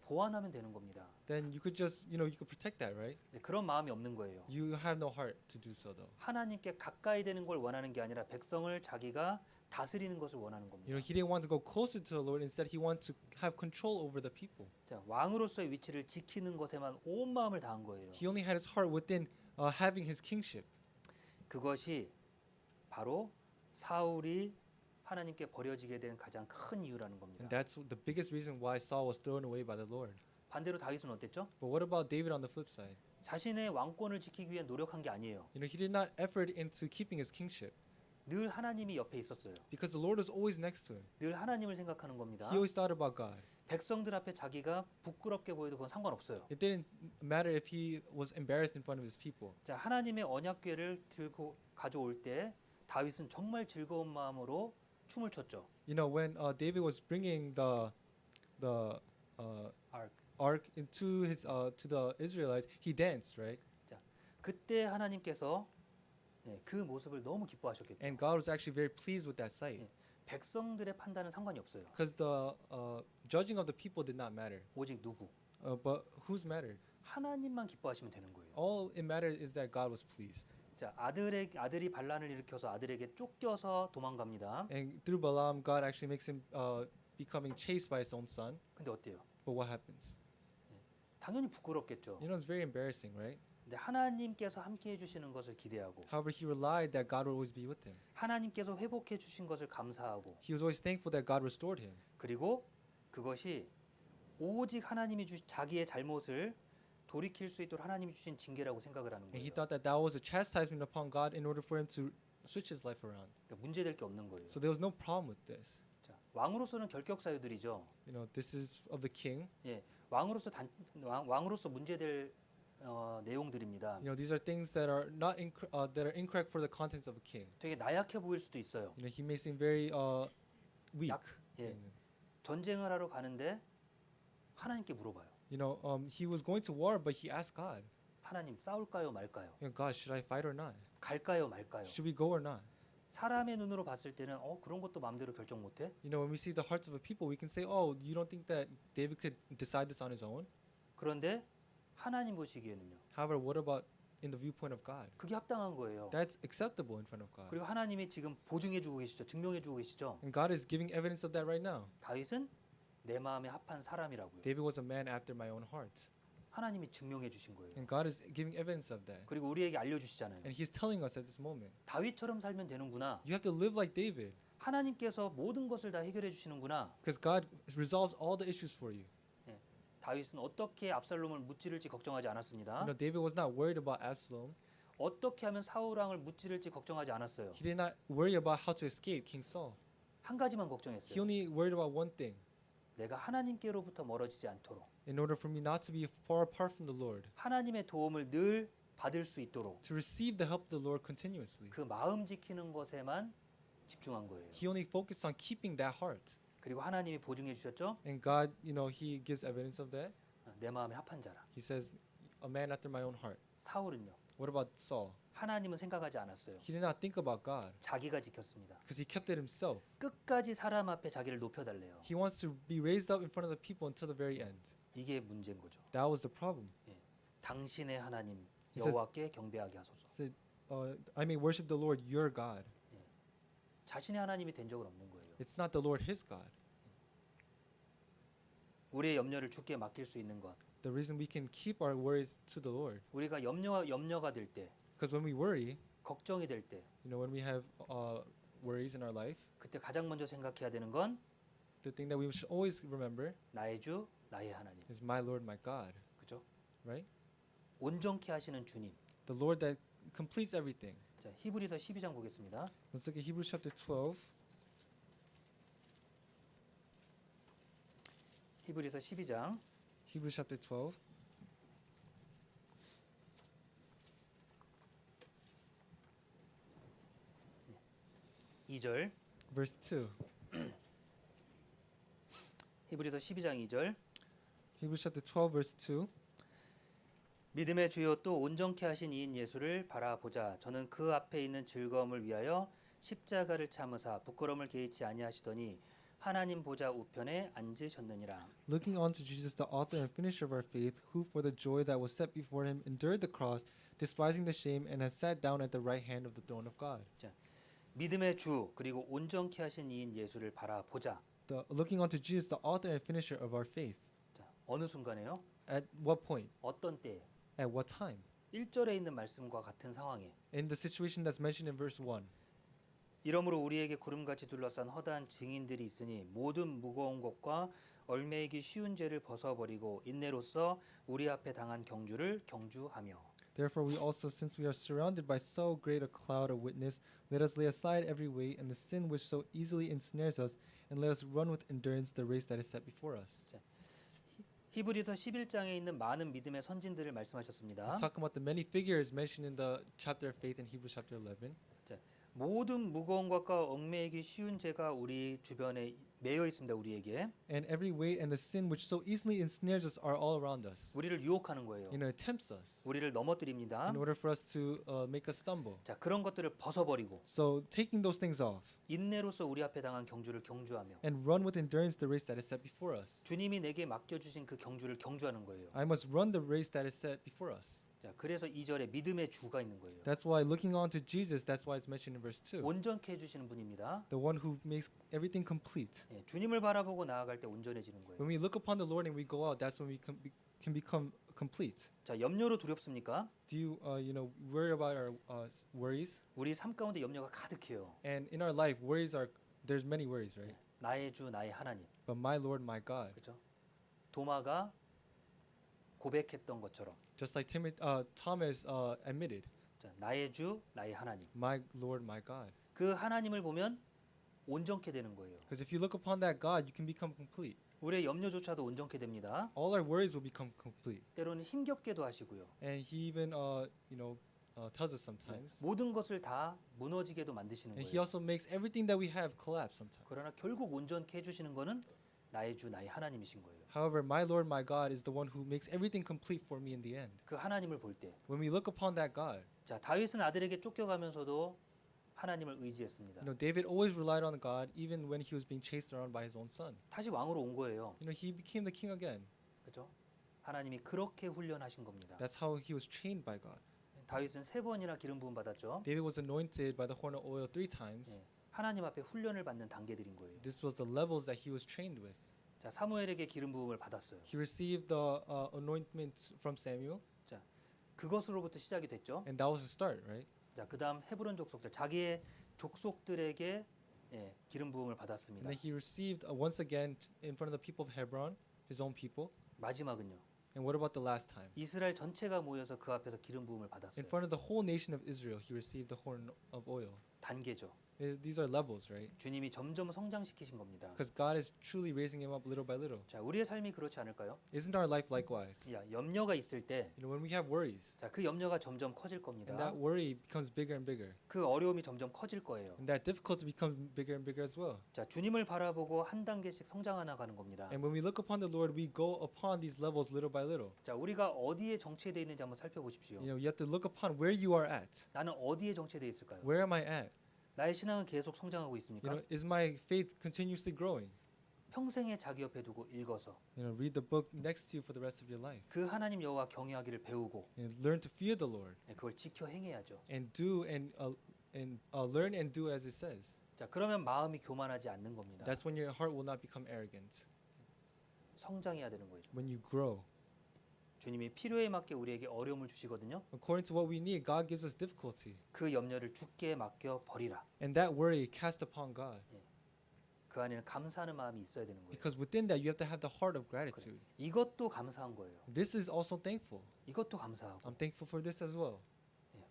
보완하면 되는 겁니다. Then you could just, you could protect that, right? 네, 그런 마음이 없는 거예요. You have no heart to do so though. 하나님께 가까이 되는 걸 원하는 게 아니라 백성을 자기가 다스리는 것을 원하는 겁니다. He didn't want to go closer to the Lord. Instead, he wanted to have control over the people. 자, 왕으로서의 위치를 지키는 것에만 온 마음을 다한 거예요. He only had his heart within having his kingship. 그것이 바로 사울이 하나님께 버려지게 된 가장 큰 이유라는 겁니다. And that's the biggest reason why Saul was thrown away by the Lord. 반대로 다윗은 어땠죠? But what about David on the flip side? 자신의 왕권을 지키기 위해 노력한 게 아니에요. He did not effort into keeping his kingship 늘 하나님이 옆에 있었어요. because the Lord was always next to him. 늘 하나님을 생각하는 겁니다. He always thought about God. 백성들 앞에 자기가 부끄럽게 보여도 그건 상관없어요. It didn't matter if he was embarrassed in front of his people. 자, 하나님의 언약궤를 들고 가져올 때 다윗은 정말 즐거운 마음으로 춤을 췄죠. When David was bringing the Ark. ark into his to the Israelites, he danced, right? 그때 하나님께서 그 모습을 너무 기뻐하셨겠죠. And God was actually very pleased with that sight. 백성들의 판단은 상관이 없어요. Because the judging of the people did not matter. 오직 누구? But whose mattered? 하나님만 기뻐하시면 되는 거예요. All it mattered is that God was pleased. 자, 아들이 반란을 일으켜서 아들에게 쫓겨서 도망갑니다. And through Balaam, God actually makes him becoming chased by his own son. 근데 어때요? But what happens? 당연히 부끄럽겠죠. It's very embarrassing, right? 근데 하나님께서 함께 해주시는 것을 기대하고 However, he relied that God would always be with him. 하나님께서 회복해 주신 것을 감사하고 He was always thankful that God restored him. 그리고 그것이 오직 하나님이 자기의 잘못을 돌이킬 수 있도록 하나님이 주신 징계라고 생각을 하는 And he 거예요. thought that that was a chastisement upon God in order for him to switch his life around. 그러니까 문제될 게 없는 거예요. So there was no problem with this. 자, 왕으로서는 결격 사유들이죠. This is of the king. 왕으로서 문제될 내용들입니다. These are things that are not that are incorrect for the contents of a king. 되게 나약해 보일 수도 있어요. He may seem very weak. 예. 전쟁을 하러 가는데 하나님께 물어봐요. He was going to war, but he asked God, 하나님 싸울까요 말까요? God, should I fight or not? 갈까요 말까요? Should we go or not? 사람의 눈으로 봤을 때는 그런 것도 마음대로 결정 못해? When we see the hearts of a people, we can say, oh, you don't think that David could decide this on his own? 그런데 하나님 보시기에는요. However, what about in the viewpoint of God? 그게 합당한 거예요. That's acceptable in front of God. 그리고 하나님이 지금 보증해주고 계시죠. 증명해주고 계시죠. And God is giving evidence of that right now. 다윗은 내 마음에 합한 사람이라고요. David was a man after my own heart. 하나님이 증명해 주신 거예요. And God is giving evidence of that. 그리고 우리에게 알려주시잖아요. And He's telling us at this moment, 다윗처럼 살면 되는구나. you have to live like David. 하나님께서 모든 것을 다 해결해 주시는구나. Because God resolves all the issues for you. 다윗은 어떻게 압살롬을 무찌를지 걱정하지 않았습니다. David was not worried about Absalom. 어떻게 하면 사울 왕을 무찌를지 걱정하지 않았어요. He did not worry about how to escape King Saul. 한 가지만 He 걱정했어요. only worried about one thing. 내가 하나님께로부터 멀어지지 않도록 In order for me not to be far apart from the Lord. 하나님의 도움을 늘 받을 수 있도록 To receive the help of the Lord continuously. 그 마음 지키는 것에만 집중한 거예요. He only focused on keeping that heart. 그리고 하나님이 보증해 주셨죠? And God, He gives evidence of that. 내 마음에 합한 자라. He says, a man after my own heart. 사울은요. What about Saul? 하나님은 생각하지 않았어요. He did not think about God 자기가 지켰습니다. because he kept it himself. 끝까지 사람 앞에 자기를 높여달래요. He wants to be raised up in front of the people until the very end. 이게 문제인 거죠. That was the problem. 당신의 하나님 He says- 여호와께 경배하게 하소서. He said, I may worship the Lord, your God. 자신의 하나님이 된 적은 없는 거예요. It's not the Lord, his God. 우리의 염려를 주께 맡길 수 있는 것. The reason we can keep our worries to the Lord. 우리가 염려가 될 때, Because when we worry, 걱정이 될 때, when we have worries in our life, 그때 가장 먼저 생각해야 되는 건 the thing that we should always remember 나의 주, 나의 하나님. is my Lord, my God. 그죠? Right? 온전케 하시는 주님. The Lord that completes everything. 자, 히브리서 12장 보겠습니다. Let's look at Hebrews chapter 12. 히브리서 12장 Hebrews chapter 12. 2절. Verse 2. 히브리서 12장 2절. Hebrews chapter 12 verse 2. 믿음의 주요 또 온전케 하신 이인 예수를 바라보자. 저는 그 앞에 있는 즐거움을 위하여 십자가를 참으사 부끄러움을 개의치 아니하시더니 하나님 보좌 우편에 앉으셨느니라. Looking on to Jesus, the author and finisher of our faith, who for the joy that was set before him endured the cross, despising the shame, and has sat down at the right hand of the throne of God. 믿음의 주 그리고 온전케 하신 이인 예수를 바라보자. Looking on to Jesus, the author and finisher of our faith. 자, 어느 순간에요? At what point? 어떤 때에? At what time? 1절에 있는 말씀과 같은 상황에. In the situation that's mentioned in verse 1. 이러므로 우리에게 구름같이 둘러싼 허다한 증인들이 있으니 모든 무거운 것과 얼매이기 쉬운 죄를 벗어버리고 인내로써 우리 앞에 당한 경주를 경주하며. Therefore we also, since we are surrounded by so great a cloud of witness, let us lay aside every weight and the sin which so easily ensnares us, and let us run with endurance the race that is set before us. 히브리서 11장에 있는 많은 믿음의 선진들을 말씀하셨습니다. Let's talk about the many figures mentioned in the chapter of faith in Hebrews chapter 11. 모든 무거운 것과 얽매이기 쉬운 죄가 우리 주변에 매여 있습니다. 우리에게 And every weight and the sin which so easily ensnares us are all around us. 우리를 유혹하는 거예요. Tempts us 우리를 넘어뜨립니다. in order for us to make us stumble. 자, 그런 것들을 벗어버리고 So taking those things off 인내로서 우리 앞에 당한 경주를 경주하며 and run with endurance the race that is set before us. 주님이 내게 맡겨주신 그 경주를 경주하는 거예요. I must run the race that is set before us. 자, 그래서 2절에 믿음의 주가 있는 거예요. That's why looking on to Jesus, that's why it's mentioned in verse 2. 온전케 해주시는 분입니다. The one who makes everything complete. 예, 주님을 바라보고 나아갈 때 온전해지는 거예요. When we look upon the Lord and we go out, that's when we can become complete. 자, 염려로 두렵습니까? Do you worry about our worries? 우리 삶 가운데 염려가 가득해요. And in our life, there's many worries, right? 나의 주, 나의 하나님. But my Lord, my God. 그렇죠? 도마가 고백했던 것처럼. Just like Thomas admitted, 자, 나의 주, 나의 하나님. my Lord, my God. 그 하나님을 보면 온전케 되는 거예요. Because if you look upon that God, you can become complete. 우리의 염려조차도 온전케 됩니다. All our worries will become complete. 때로는 힘겹게도 하시고요. And He even, tells us sometimes. 모든 것을 다 무너지게도 만드시는 And He 거예요. also makes everything that we have collapse sometimes. 그러나 결국 온전케 해주시는 거는 나의 주, 나의 하나님이신 거예요. However, my Lord, my God is the one who makes everything complete for me in the end. 그 하나님을 볼 때, When we look upon that God, 자, 다윗은 아들에게 쫓겨가면서도 하나님을 의지했습니다. David always relied on God even when he was being chased around by his own son. 다시 왕으로 온 거예요. He became the king again. 그렇죠? 하나님이 그렇게 훈련하신 겁니다. That's how he was trained by God. 다윗은 3번이나 기름 부음 받았죠. David was anointed by the horn of oil 3 times. 예, 하나님 앞에 훈련을 받는 단계들인 거예요. This was the levels that he was trained with. 자, 사무엘에게 기름 부음을 받았어요. He received the anointment from Samuel, 자, 그것으로부터 시작이 됐죠. and that was the start, right? 자, 그다음 헤브론 족속들, 자기의 족속들에게 예, 기름 부음을 And 받았습니다. then he received once again in front of the people of Hebron, his own people. 마지막은요. And what about the last time? 이스라엘 전체가 모여서 그 앞에서 기름 부음을 In 받았어요. front of the whole nation of Israel, he received the horn of oil. 단계죠. These are levels, right? 주님이 점점 성장시키신 겁니다. Because God is truly raising him up little by little. 자, 우리의 삶이 그렇지 않을까요? Isn't our life likewise? 야, 염려가 있을 때, When we have worries, 자, 그 염려가 점점 커질 and 겁니다. that worry becomes bigger and bigger, 그 어려움이 점점 커질 거예요. and that difficulty becomes bigger and bigger as well. 자, 주님을 바라보고 한 단계씩 성장해 나가는 겁니다. And when we look upon the Lord, we go upon these levels little by little. 자, 우리가 어디에 정체되어 있는지 한번 살펴보십시오. You have to look upon where you are at. 나는 어디에 정체되어 있을까요? Where am I at? 나의 신앙은 계속 성장하고 있습니까? Is my faith continuously growing? 평생에 자기 옆에 두고 읽어서 Read the book next to you for the rest of your life. 그 하나님 여호와 경외하기를 배우고 Learn to fear the Lord 그걸 지켜 행해야죠. and do and learn and do as it says. 자, 그러면 마음이 교만하지 않는 겁니다. That's when your heart will not become arrogant. 성장해야 되는 거죠. When you grow. 주님이 필요에 맞게 우리에게 어려움을 주시거든요. According to what we need, God gives us difficulty. 그 염려를 주께 맡겨 버리라. And that worry cast upon God. 그 안에는 감사하는 마음이 있어야 되는 거예요. Because within that you have to have the heart of gratitude. 이것도 감사한 거예요. This is also thankful. 이것도 감사하고 I'm thankful for this as well.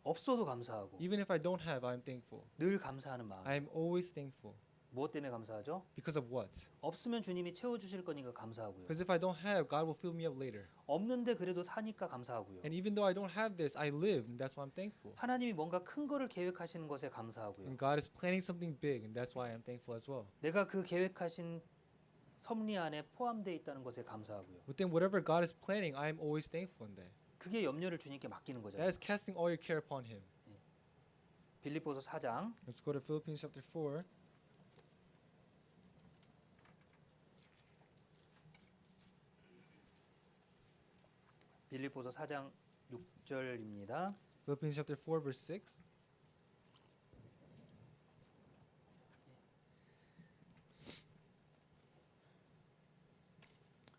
없어도 감사하고 Even if I don't have, I'm thankful. 늘 감사하는 마음. I'm always thankful. 무엇 때문에 감사하죠? Because of what? 없으면 주님이 채워주실 거니까 감사하고요. Because if I don't have, God will fill me up later. 없는데 그래도 사니까 감사하고요. And even though I don't have this, I live, and that's why I'm thankful. 하나님이 뭔가 큰 거를 계획하시는 것에 감사하고요. And God is planning something big, and that's why I'm thankful as well. 내가 그 계획하신 섭리 안에 포함되어 있다는 것에 감사하고요. Within whatever God is planning, I am always thankful in that. 그게 염려를 주님께 맡기는 That 거잖아요. is casting all your care upon Him. 빌립보서 4장 Let's go to Philippians chapter 4. 빌립보서 4장 6절입니다. Philippians chapter 4, verse 6.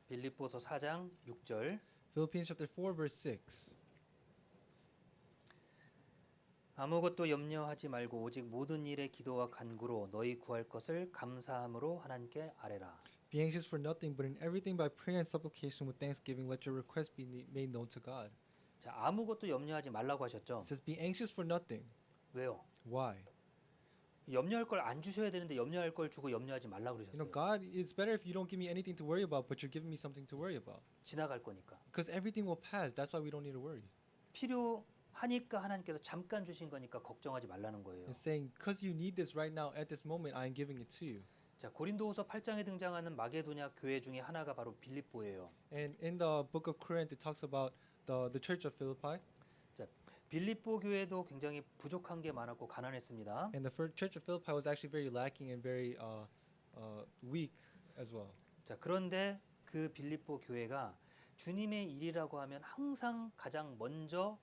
빌립보서 4장 6절. Philippians chapter 4, verse 6. 아무것도 염려하지 말고 오직 모든 일에 기도와 간구로 너희 구할 것을 감사함으로 하나님께 아뢰라. Be anxious for nothing, but in everything by prayer and supplication with thanksgiving, let your requests be made known to God. 자, 아무것도 염려하지 말라고 하셨죠. It says, be anxious for nothing. 왜요? Why? 염려할 걸 안 주셔야 되는데 염려할 걸 주고 염려하지 말라고 You know, 그러셨어요. God, it's better if you don't give me anything to worry about, but you're giving me something to worry about. 지나갈 거니까. Because everything will pass. That's why we don't need to worry. 필요하니까 하나님께서 잠깐 주신 거니까 걱정하지 말라는 거예요. It's saying, because you need this right now at this moment, I am giving it to you. 자, 고린도후서 8장에 등장하는 마게도냐 교회 중에 하나가 바로 빌립보예요. And in the book of Corinth, it talks about the church of Philippi. 빌립보 교회도 굉장히 부족한 게 많았고 가난했습니다. And the church of Philippi was actually very lacking and very weak as well. 자, 그런데 그 빌립보 교회가 주님의 일이라고 하면 항상 가장 먼저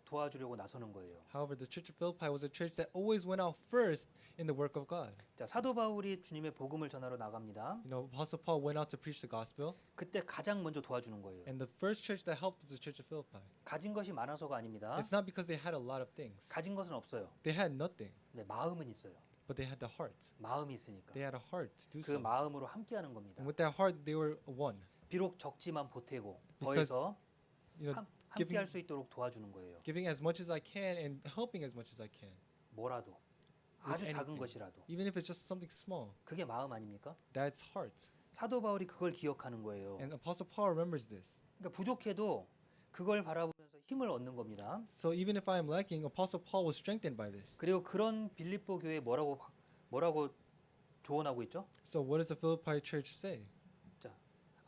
도와주려고 나서는 거예요. However, the church of Philippi was a church that always went out first in the work of God. 자, 사도 바울이 주님의 복음을 전하러 나갑니다. You know, Apostle Paul went out to preach the gospel, 그때 가장 먼저 도와주는 거예요. and the first church that helped was the church of Philippi. 가진 것이 많아서가 아닙니다. It's not because they had a lot of things. 가진 것은 없어요. They had nothing, 네, 마음은 있어요. but they had the heart. 마음이 있으니까. They had a heart to do 그 so. 마음으로 함께하는 겁니다. And with that heart, they were one. 비록 적지만 보태고 Because, 더해서 You know, 함께할 수 있도록 도와주는 거예요. giving as much as I can and helping as much as I can, 뭐라도 아주 작은 anything. 것이라도 even if it's just something small. 그게 마음 아닙니까? That's heart. 사도 바울이 그걸 기억하는 거예요. And Apostle Paul remembers this. 그러니까 부족해도 그걸 바라보면서 힘을 얻는 겁니다. So even if I am lacking, Apostle Paul was strengthened by this. 그리고 그런 빌립보 교회 뭐라고 조언하고 있죠? So what does the Philippi church say?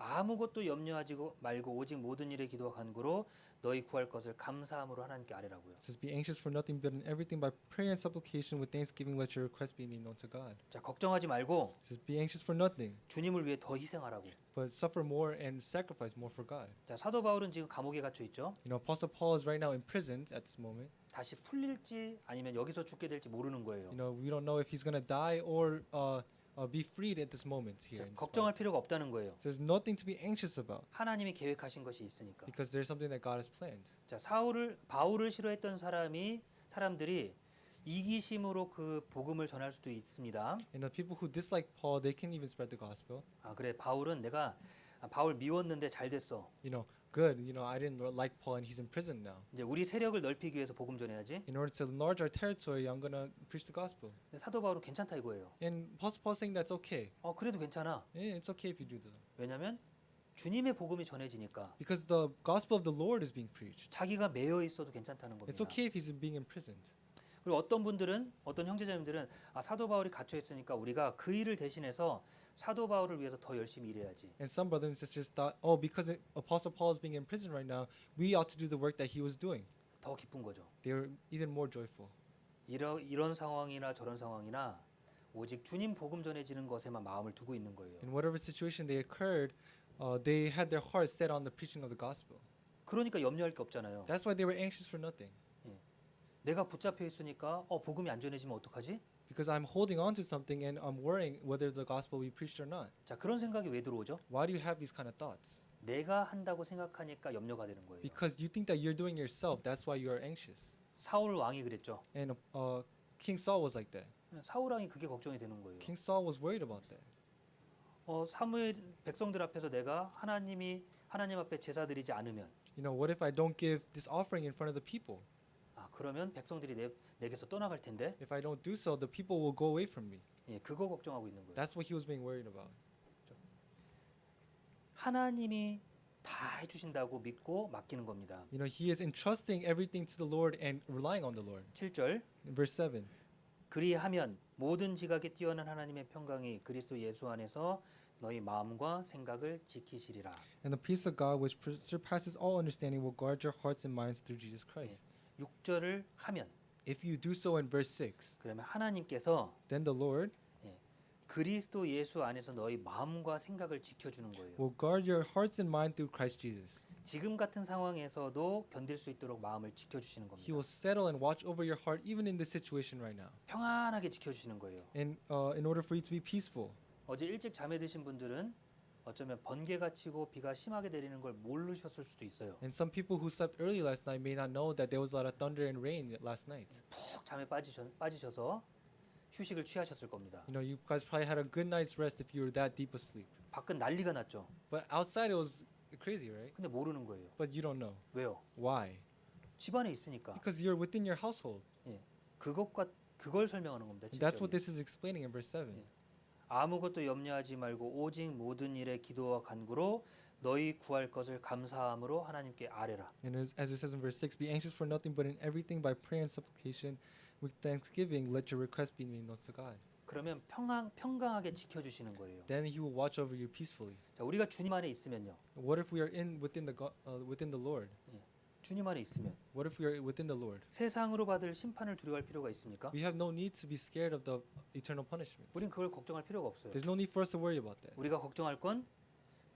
아무것도 염려하지 말고 오직 모든 일에 기도와 간구로 너희 구할 것을 감사함으로 하나님께 아뢰라고요. It says, be anxious for nothing, but in everything by prayer and supplication with thanksgiving let your requests be made known to God. 자, 걱정하지 말고 It says, be anxious for nothing, 주님을 위해 더 희생하라고. but suffer more and sacrifice more for God. 자, 사도 바울은 지금 감옥에 gat혀 있죠. You know, Apostle Paul is right now imprisoned at this moment. 다시 풀릴지 아니면 여기서 죽게 될지 모르는 거예요. You know, we don't know if he's gonna die or be freed at this moment here. 자, in this 걱정할 moment. 필요가 없다는 거예요. So there's nothing to be anxious about 하나님이 계획하신 것이 있으니까. because there's something that God has planned. 자, 바울을 싫어했던 사람들이 이기심으로 그 복음을 전할 수도 있습니다. And the people who dislike Paul, they can even spread the gospel. 아, 그래, 바울 미웠는데 잘 됐어. You know, good. You know, I didn't like Paul, and he's in prison now. 이제 우리 세력을 넓히기 위해서 복음 전해야지. In order to enlarge our territory, I'm gonna preach the gospel. 근데 사도 바울은 괜찮다 이거예요. And Apostle Paul saying that's okay. 그래도 괜찮아. Yeah, it's okay if you do that. 왜냐면 주님의 복음이 전해지니까 Because the gospel of the Lord is being preached. 자기가 매여 있어도 괜찮다는 It's 겁니다. okay if he's being imprisoned. 그리고 어떤 형제자매들은 사도 바울이 갇혀 있으니까 우리가 그 일을 대신해서 사도 바울을 위해서 더 열심히 일해야지. And some brothers and sisters thought, oh, because Apostle Paul is being in prison right now, we ought to do the work that he was doing. 더 기쁜 거죠. They were even more joyful. 이런 상황이나 저런 상황이나 오직 주님 복음 전해지는 것에만 마음을 두고 있는 거예요. In whatever situation they occurred, they had their hearts set on the preaching of the gospel. 그러니까 염려할 게 없잖아요. That's why they were anxious for nothing. 내가 붙잡혀 있으니까 복음이 안 전해지면 어떡하지? Because I'm holding on to something and I'm worrying whether the gospel will be preached or not. 자, 그런 생각이 왜 들어오죠? Why do you have these kind of thoughts? 내가 한다고 생각하니까 염려가 되는 거예요. Because you think that you're doing yourself. That's why you are anxious. 사울 왕이 그랬죠. And King Saul was like that. 사울 왕이 그게 걱정이 되는 거예요. King Saul was worried about that. 사무엘 백성들 앞에서 내가 하나님 앞에 제사 드리지 않으면 You know, what if I don't give this offering in front of the people? 그러면 백성들이 내게서 떠나갈 텐데. If I don't do so, the people will go away from me. 그거 걱정하고 있는 거예요. That's what he was being worried about. 하나님이 다 해주신다고 믿고 맡기는 겁니다. You know, he is entrusting everything to the Lord and relying on the Lord. 7절 In verse 7. 그리하면 모든 지각에 뛰어난 하나님의 평강이 그리스도 예수 안에서 너희 마음과 생각을 지키시리라. And the peace of God, which surpasses all understanding, will guard your hearts and minds through Jesus Christ. 6절을 하면 If you do so in verse 6, 그러면 하나님께서 then the Lord 그리스도 예수 안에서 너희 마음과 생각을 지켜주는 거예요. will guard your hearts and mind through Christ Jesus. 지금 같은 상황에서도 견딜 수 있도록 마음을 지켜주시는 He 겁니다. will settle and watch over your heart even in this situation right now. 평안하게 지켜주시는 거예요. And in order for you to be peaceful. 어제 일찍 잠에 드신 분들은 어쩌면 번개가 치고 비가 심하게 내리는 걸 모르셨을 수도 있어요. And some people who slept early last night may not know that there was a lot of thunder and rain last night. 푹 잠에 빠지셔서 휴식을 취하셨을 겁니다. You know, you guys probably had a good night's rest if you were that deep asleep. 밖은 난리가 났죠. But outside it was crazy, right? 근데 모르는 거예요. But you don't know. 왜요? Why? 집안에 있으니까. Because you're within your household. 그걸 설명하는 겁니다. And that's what 7절이. this is explaining in verse 7. 아무것도 염려하지 말고 오직 모든 일에 기도와 간구로 너희 구할 것을 감사함으로 하나님께 아뢰라. And as it says in verse 6, be anxious for nothing but in everything by prayer and supplication with thanksgiving let your requests be made known to God. 그러면 평강하게 지켜주시는 거예요. Then he will watch over you peacefully. 자, 우리가 주님 안에 있으면요. What if we are within the Lord? 주님 안에 있으면 What if we are within the Lord? 세상으로 받을 심판을 두려워할 필요가 있습니까? We have no need to be scared of the eternal punishments. 우린 그걸 걱정할 필요가 없어요. There's no need for us to worry about that. 우리가 걱정할 건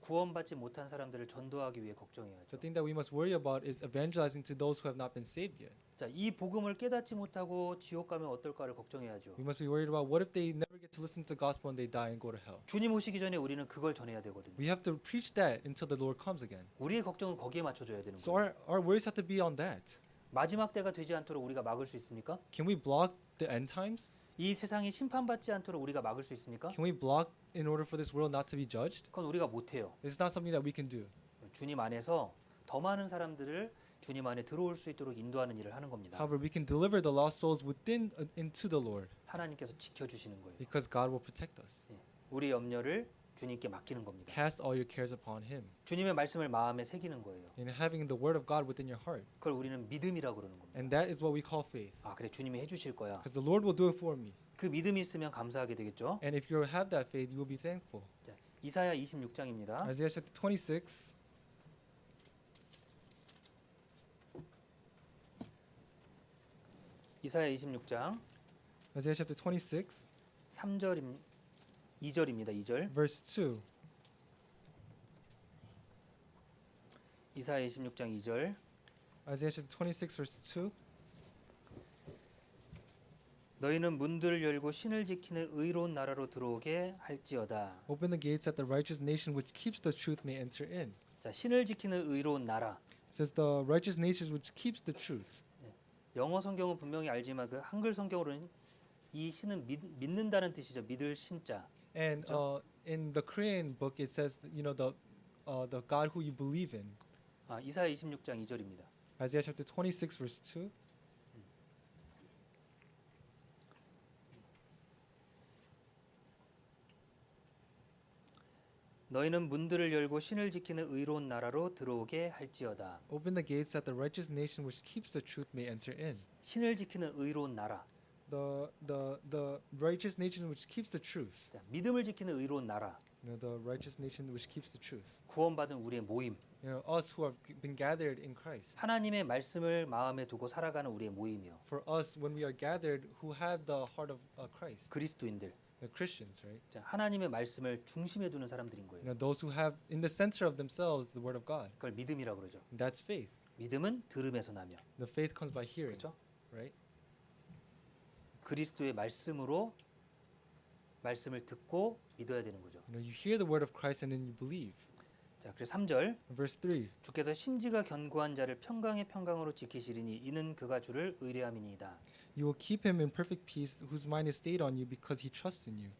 구원받지 못한 사람들을 전도하기 위해 걱정해야죠. The thing that we must worry about is evangelizing to those who have not been saved yet. 자, 이 복음을 깨닫지 못하고 지옥 가면 어떨까를 걱정해야죠. We must be worried about what if they never get to listen to the gospel and they die and go to hell. 주님 오시기 전에 우리는 그걸 전해야 되거든요. We have to preach that until the Lord comes again. 우리의 걱정은 거기에 맞춰져야 되는 So 거예요. our worries have to be on that. 마지막 때가 되지 않도록 우리가 막을 수 있습니까? Can we block the end times? 이 세상이 심판받지 않도록 우리가 막을 수 있습니까? Can we block in order for this world not to be judged? 그건 우리가 못해요. It's not something that we can do. 주님 안에서 더 많은 사람들을 주님 안에 들어올 수 있도록 인도하는 일을 하는 겁니다. However, we can deliver the lost souls into the Lord 하나님께서 지켜주시는 거예요. because God will protect us. 우리 염려를 주님께 맡기는 겁니다. Cast all your cares upon Him. 주님의 말씀을 마음에 새기는 거예요. And having the word of God within your heart. 그걸 우리는 믿음이라고 그러는 겁니다. And that is what we call faith. 아, 그래, 주님이 해주실 거야. Because the Lord will do it for me. 그 믿음이 있으면 감사하게 되겠죠. And if you have that faith, you will be thankful. 자, 이사야 26장입니다. Isaiah chapter 26. 이사야 26장 Isaiah chapter 26, 2절입니다. 2절. verse 2. 이사야 26장 2절. Isaiah chapter 26, verse 2. 너희는 문들을 열고 신을 지키는 의로운 나라로 들어오게 할지어다. Open the gates that the righteous nation which keeps the truth may enter in. 자, 신을 지키는 의로운 나라. It says the righteous nation which keeps the truth. 영어 성경은 분명히 알지만 그 한글 성경으로는 이 신은 믿는다는 뜻이죠. 믿을 신자. And in the Korean book it says the God who you believe in. 아, 이사야 26장 2절입니다. Isaiah chapter 26, verse 2. 너희는 문들을 열고 신을 지키는 의로운 나라로 들어오게 할지어다. Open the gates that the righteous nation which keeps the truth may enter in. 신을 지키는 의로운 나라. The righteous nation which keeps the truth. 자, 믿음을 지키는 의로운 나라. The righteous nation which keeps the truth. 구원받은 우리의 모임. Us who have been gathered in Christ. 하나님의 말씀을 마음에 두고 살아가는 우리의 모임이요. For us, when we are gathered, who have the heart of Christ, 그리스도인들. the Christians, right? 자, 하나님의 말씀을 중심에 두는 사람들인 거예요. Those who have in the center of themselves the word of God. 그걸 믿음이라고 그러죠. That's faith. 믿음은 들음에서 나며. The faith comes by hearing, 그렇죠? right? 그리스도의 말씀으로 말씀을 듣고 믿어야 되는 거죠. You hear the word of Christ and then you believe. 자, 그래서 3절. Verse 3. 주께서 심지가 견고한 자를 평강의 평강으로 지키시리니 이는 그가 주를 의뢰함이니이다. You will keep him in perfect peace whose mind is stayed on you because he trusts in you.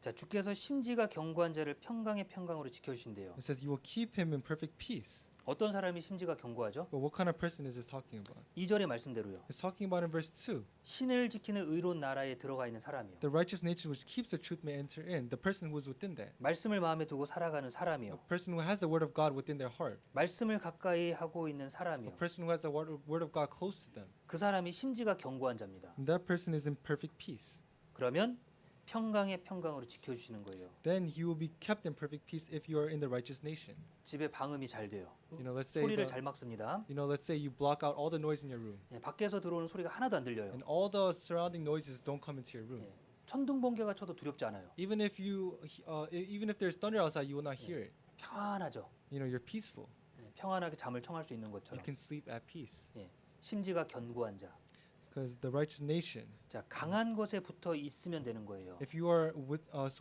자, 주께서 심지가 견고한 자를 평강의 평강으로 지켜주신대요. It says you will keep him in perfect peace. 어떤 사람이 심지가 견고하죠? But what kind of person is this talking about? 2절의 말씀대로요. It's talking about in verse 2. 신을 지키는 의로운 나라에 들어가 있는 사람이요. The righteous nation which keeps the truth may enter in. The person who is within that. 말씀을 마음에 두고 살아가는 A 사람이요. person who has the word of God within their heart. 말씀을 가까이 하고 있는 A 사람이요. person who has the word of God close to them. 그 사람이 심지가 견고한 자입니다. And that person is in perfect peace. 그러면 평강의 평강으로 지켜주시는 거예요. then you will be kept in perfect peace if you are in the righteous nation. 집에 방음이 잘 돼요. You know, let's say 소리를 the, 잘 막습니다. let's say you block out all the noise in your room, 예, 밖에서 들어오는 소리가 하나도 안 들려요. and all the surrounding noises don't come into your room. 예, 천둥 번개가 쳐도 두렵지 않아요. Even if there's thunder outside, you will not hear it. 평안하죠. You know, you're peaceful. 예, 평안하게 잠을 청할 수 있는 You 것처럼. can sleep at peace. 예, 심지가 견고한 자. Because the righteous nation, 자, 강한 것에 붙어 있으면 되는 거예요. if you are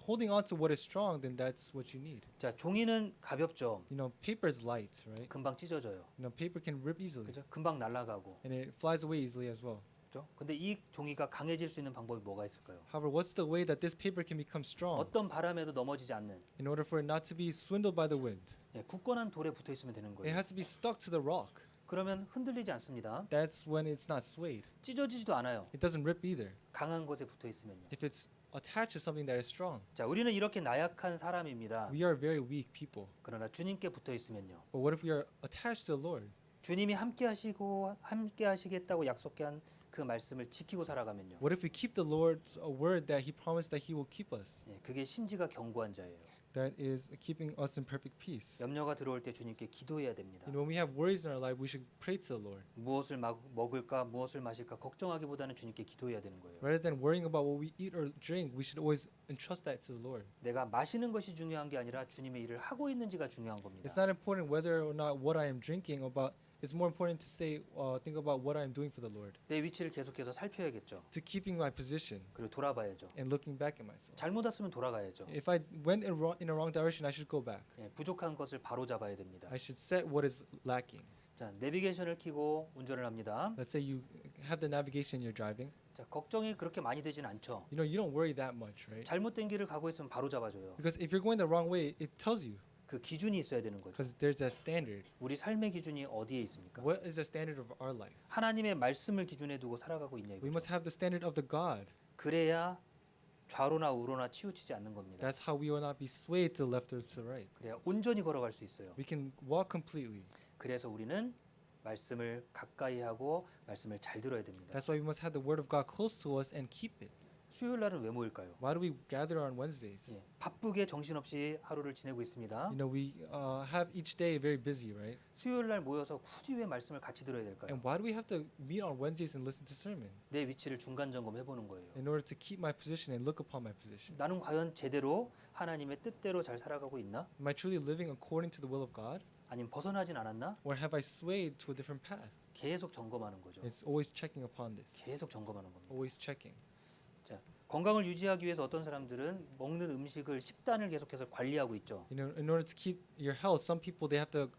holding on to what is strong, then that's what you need. 자, 종이는 가볍죠. You know, paper is light, right? 금방 찢어져요. You know, paper can rip easily, 그죠? 금방 날아가고. and it flies away easily as well. 그죠? 근데 이 종이가 강해질 수 있는 방법이 뭐가 있을까요? However, what's the way that this paper can become strong 어떤 바람에도 넘어지지 않는 in order for it not to be swindled by the wind? 예, 굳건한 돌에 붙어 있으면 되는 It 거예요. has to be stuck to the rock. 그러면 흔들리지 않습니다. That's when it's not swayed. 찢어지지도 않아요. It doesn't rip either. 강한 것에 붙어 있으면요. If it's attached to something that is strong. 자, 우리는 이렇게 나약한 사람입니다. We are very weak people. 그러나 주님께 붙어 있으면요. But what if we are attached to the Lord? 주님이 함께 하시고 함께 하시겠다고 약속한 그 말씀을 지키고 살아가면요. What if we keep the Lord's word that He promised that He will keep us? 예, 그게 심지가 견고한 자예요. That is keeping us in perfect peace. 염려가 들어올 때 주님께 기도해야 됩니다. You know, when we have worries in our life, we should pray to the Lord. 무엇을 먹을까, 무엇을 마실까 걱정하기보다는 주님께 기도해야 되는 거예요. Rather than worrying about what we eat or drink, we should always entrust that to the Lord. 내가 마시는 것이 중요한 게 아니라 주님의 일을 하고 있는지가 중요한 겁니다. It's not important whether or not what I am drinking, about it's more important to think about what I am doing for the Lord. 내 위치를 계속해서 살펴야겠죠. To keeping my position 그리고 돌아봐야죠. and looking back at myself. 잘못 왔으면 돌아가야죠. If I went in a wrong direction, I should go back. 예, 부족한 것을 바로 잡아야 됩니다. I should set what is lacking. 자, 내비게이션을 켜고 운전을 합니다. Let's say you have the navigation you're driving. 자, 걱정이 그렇게 많이 되진 않죠. You know, you don't worry that much, right? 잘못된 길을 가고 있으면 바로 잡아줘요. Because if you're going the wrong way, it tells you. 그 기준이 있어야 되는 거죠. Because there's a standard. 우리 삶의 기준이 어디에 있습니까? What is the standard of our life? 하나님의 말씀을 기준에 두고 살아가고 있냐 We 이거죠. must have the standard of the God. 그래야 좌로나 우로나 치우치지 않는 겁니다. That's how we will not be swayed to the left or to the right. 그래야 온전히 걸어갈 수 있어요. We can walk completely. 그래서 우리는 말씀을 가까이 하고 말씀을 잘 들어야 됩니다. That's why we must have the word of God close to us and keep it. 수요일 날은 왜 모일까요? Why do we gather on Wednesdays? 예, 바쁘게 정신없이 하루를 지내고 있습니다. You know, we have each day very busy, right? 수요일 날 모여서 굳이 왜 말씀을 같이 들어야 될까요? And why do we have to meet on Wednesdays and listen to sermon? 내 위치를 중간 점검해 보는 거예요. In order to keep my position and look upon my position. 나는 과연 제대로 하나님의 뜻대로 잘 살아가고 있나? Am I truly living according to the will of God? 아니면 벗어나진 않았나? Or have I swayed to a different path? 계속 점검하는 거죠. It's always checking upon this. 계속 점검하는 겁니다. Always checking. 자, 건강을 유지하기 위해서 어떤 사람들은 먹는 음식을 식단을 계속해서 관리하고 있죠. You know, in order to keep your health, some people they have to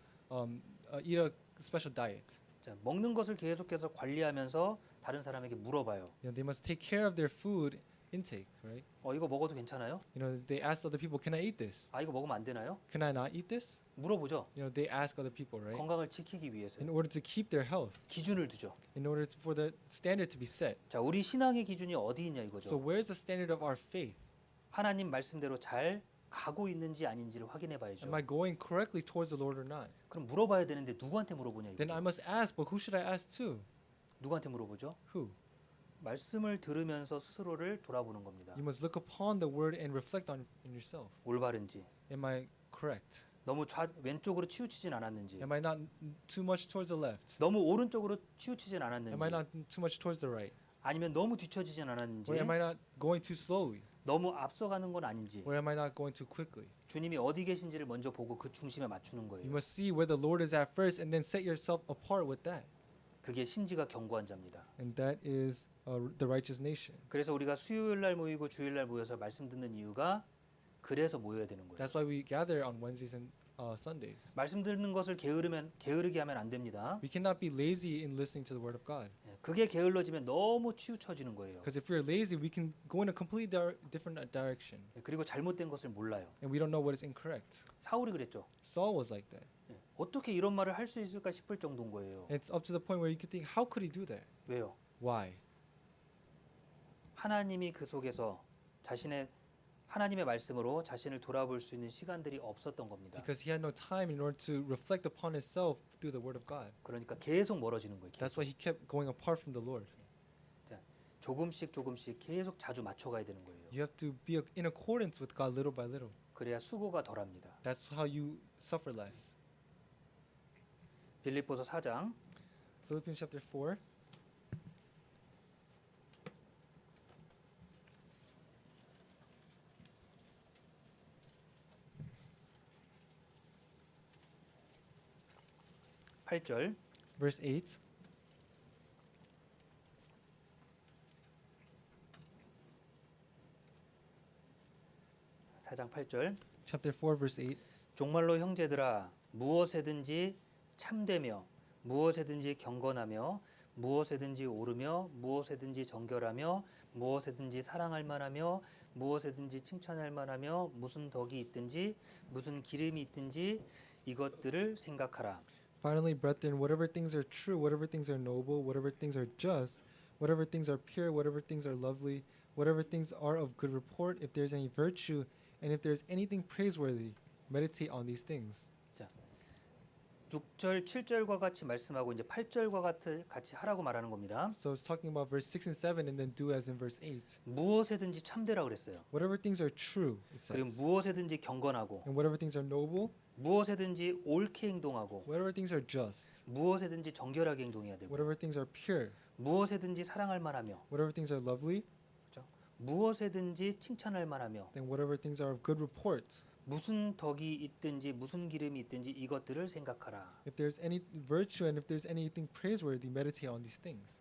eat a special diet. 자, 먹는 것을 계속해서 관리하면서 다른 사람에게 물어봐요. You know, they must take care of their food intake, right? 이거 먹어도 괜찮아요? You know, they ask other people, "Can I eat this? 이거 먹으면 안 되나요? Can I not eat this?" 물어보죠. You know, they ask other people, right? 건강을 지키기 위해서 In order to keep their health, 기준을 두죠. in order for the standard to be set. 자, 우리 신앙의 기준이 어디 있냐 So 이거죠. where's the standard of our faith? 하나님 말씀대로 잘 가고 있는지 아닌지를 확인해 봐야죠. Am I going correctly towards the Lord or not? 그럼 물어봐야 되는데 누구한테 물어보냐 Then I 이거죠. must ask, but who should I ask to? 누구한테 물어보죠? Who? 말씀을 들으면서 스스로를 돌아보는 겁니다. You must look upon the word and reflect on yourself. 올바른지, Am I correct? 너무 왼쪽으로 치우치진 않았는지, Am I not too much towards the left? 너무 오른쪽으로 치우치진 않았는지, Am I not too much towards the right? 아니면 너무 뒤처지진 않았는지, Or am I not going too slowly? 너무 앞서가는 건 아닌지, Or am I not going too quickly? 주님이 어디 계신지를 먼저 보고 그 중심에 맞추는 You 거예요. must see where the Lord is at first and then set yourself apart with that. 그게 심지가 견고한 자입니다. And that is the righteous nation. 그래서 우리가 수요일 날 모이고 주일 날 모여서 말씀 듣는 이유가 그래서 모여야 되는 거예요. That's why we gather on Wednesdays and Sundays. 말씀 듣는 것을 게으르게 하면 안 됩니다. We cannot be lazy in listening to the word of God. 예, 그게 게을러지면 너무 치우쳐지는 거예요. Because if we're lazy, we can go in a completely different direction. 예, 그리고 잘못된 것을 몰라요. And we don't know what is incorrect. 사울이 그랬죠. Saul was like that. 예, 어떻게 이런 말을 할 수 있을까 싶을 정도인 거예요. And it's up to the point where you could think, how could he do that? 왜요? Why? 하나님이 그 속에서 하나님의 말씀으로 자신을 돌아볼 수 있는 시간들이 없었던 겁니다. Because he had no time in order to reflect upon himself through the word of God. 그러니까 계속 멀어지는 거예요. That's 계속. why he kept going apart from the Lord. 조금씩 계속 자주 맞춰가야 되는 거예요. You have to be in accordance with God little by little. 그래야 수고가 덜합니다. That's how you suffer less. 빌립보서 4장 Philippians chapter 4. 팔절 Verse 8. 사장 8절 Chapter 4 verse 8. 종말로 형제들아 무엇에든지 참되며 무엇에든지 경건하며 무엇에든지 오르며 무엇에든지 정결하며 무엇에든지 사랑할 만하며 무엇에든지 칭찬할 만하며 무슨 덕이 있든지 무슨 기름이 있든지 이것들을 생각하라. Finally, brethren, whatever things are true, whatever things are noble, whatever things are just, whatever things are pure, whatever things are lovely, whatever things are of good report, if there is any virtue, and if there is anything praiseworthy, meditate on these things. 6절, 7절과 같이 말씀하고 이제 8절과 같이 하라고 말하는 겁니다. So it's talking about verse 6 and 7 and then do as in verse 8. 무엇에든지 참되라 그랬어요. Whatever things are true, it 그리고 says. 무엇에든지 경건하고 And whatever things are noble, 무엇에든지 옳게 행동하고 whatever things are just, 무엇에든지 정결하게 행동해야 되고 whatever things are pure, 무엇에든지 사랑할 만하며 whatever things are lovely, 무엇에든지 칭찬할 만하며 then whatever things are of good report. 무슨 덕이 있든지 무슨 기름이 있든지 이것들을 생각하라. If there's any virtue and if there's anything praiseworthy, meditate on these things.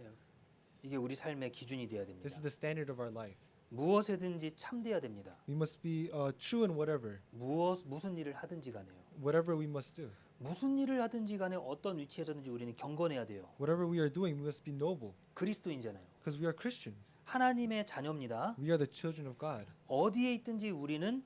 이게 우리 삶의 기준이 되어야 This 됩니다. is the standard of our life. 무엇에든지 참돼야 됩니다. We must be true in whatever, 무슨 일을 하든지 간에요. whatever we must do. 무슨 일을 하든지 간에 어떤 위치에서든지 우리는 경건해야 돼요. Whatever we are doing, we must be noble 그리스도인잖아요. because we are Christians. 하나님의 자녀입니다. We are the children of God. 어디에 있든지 우리는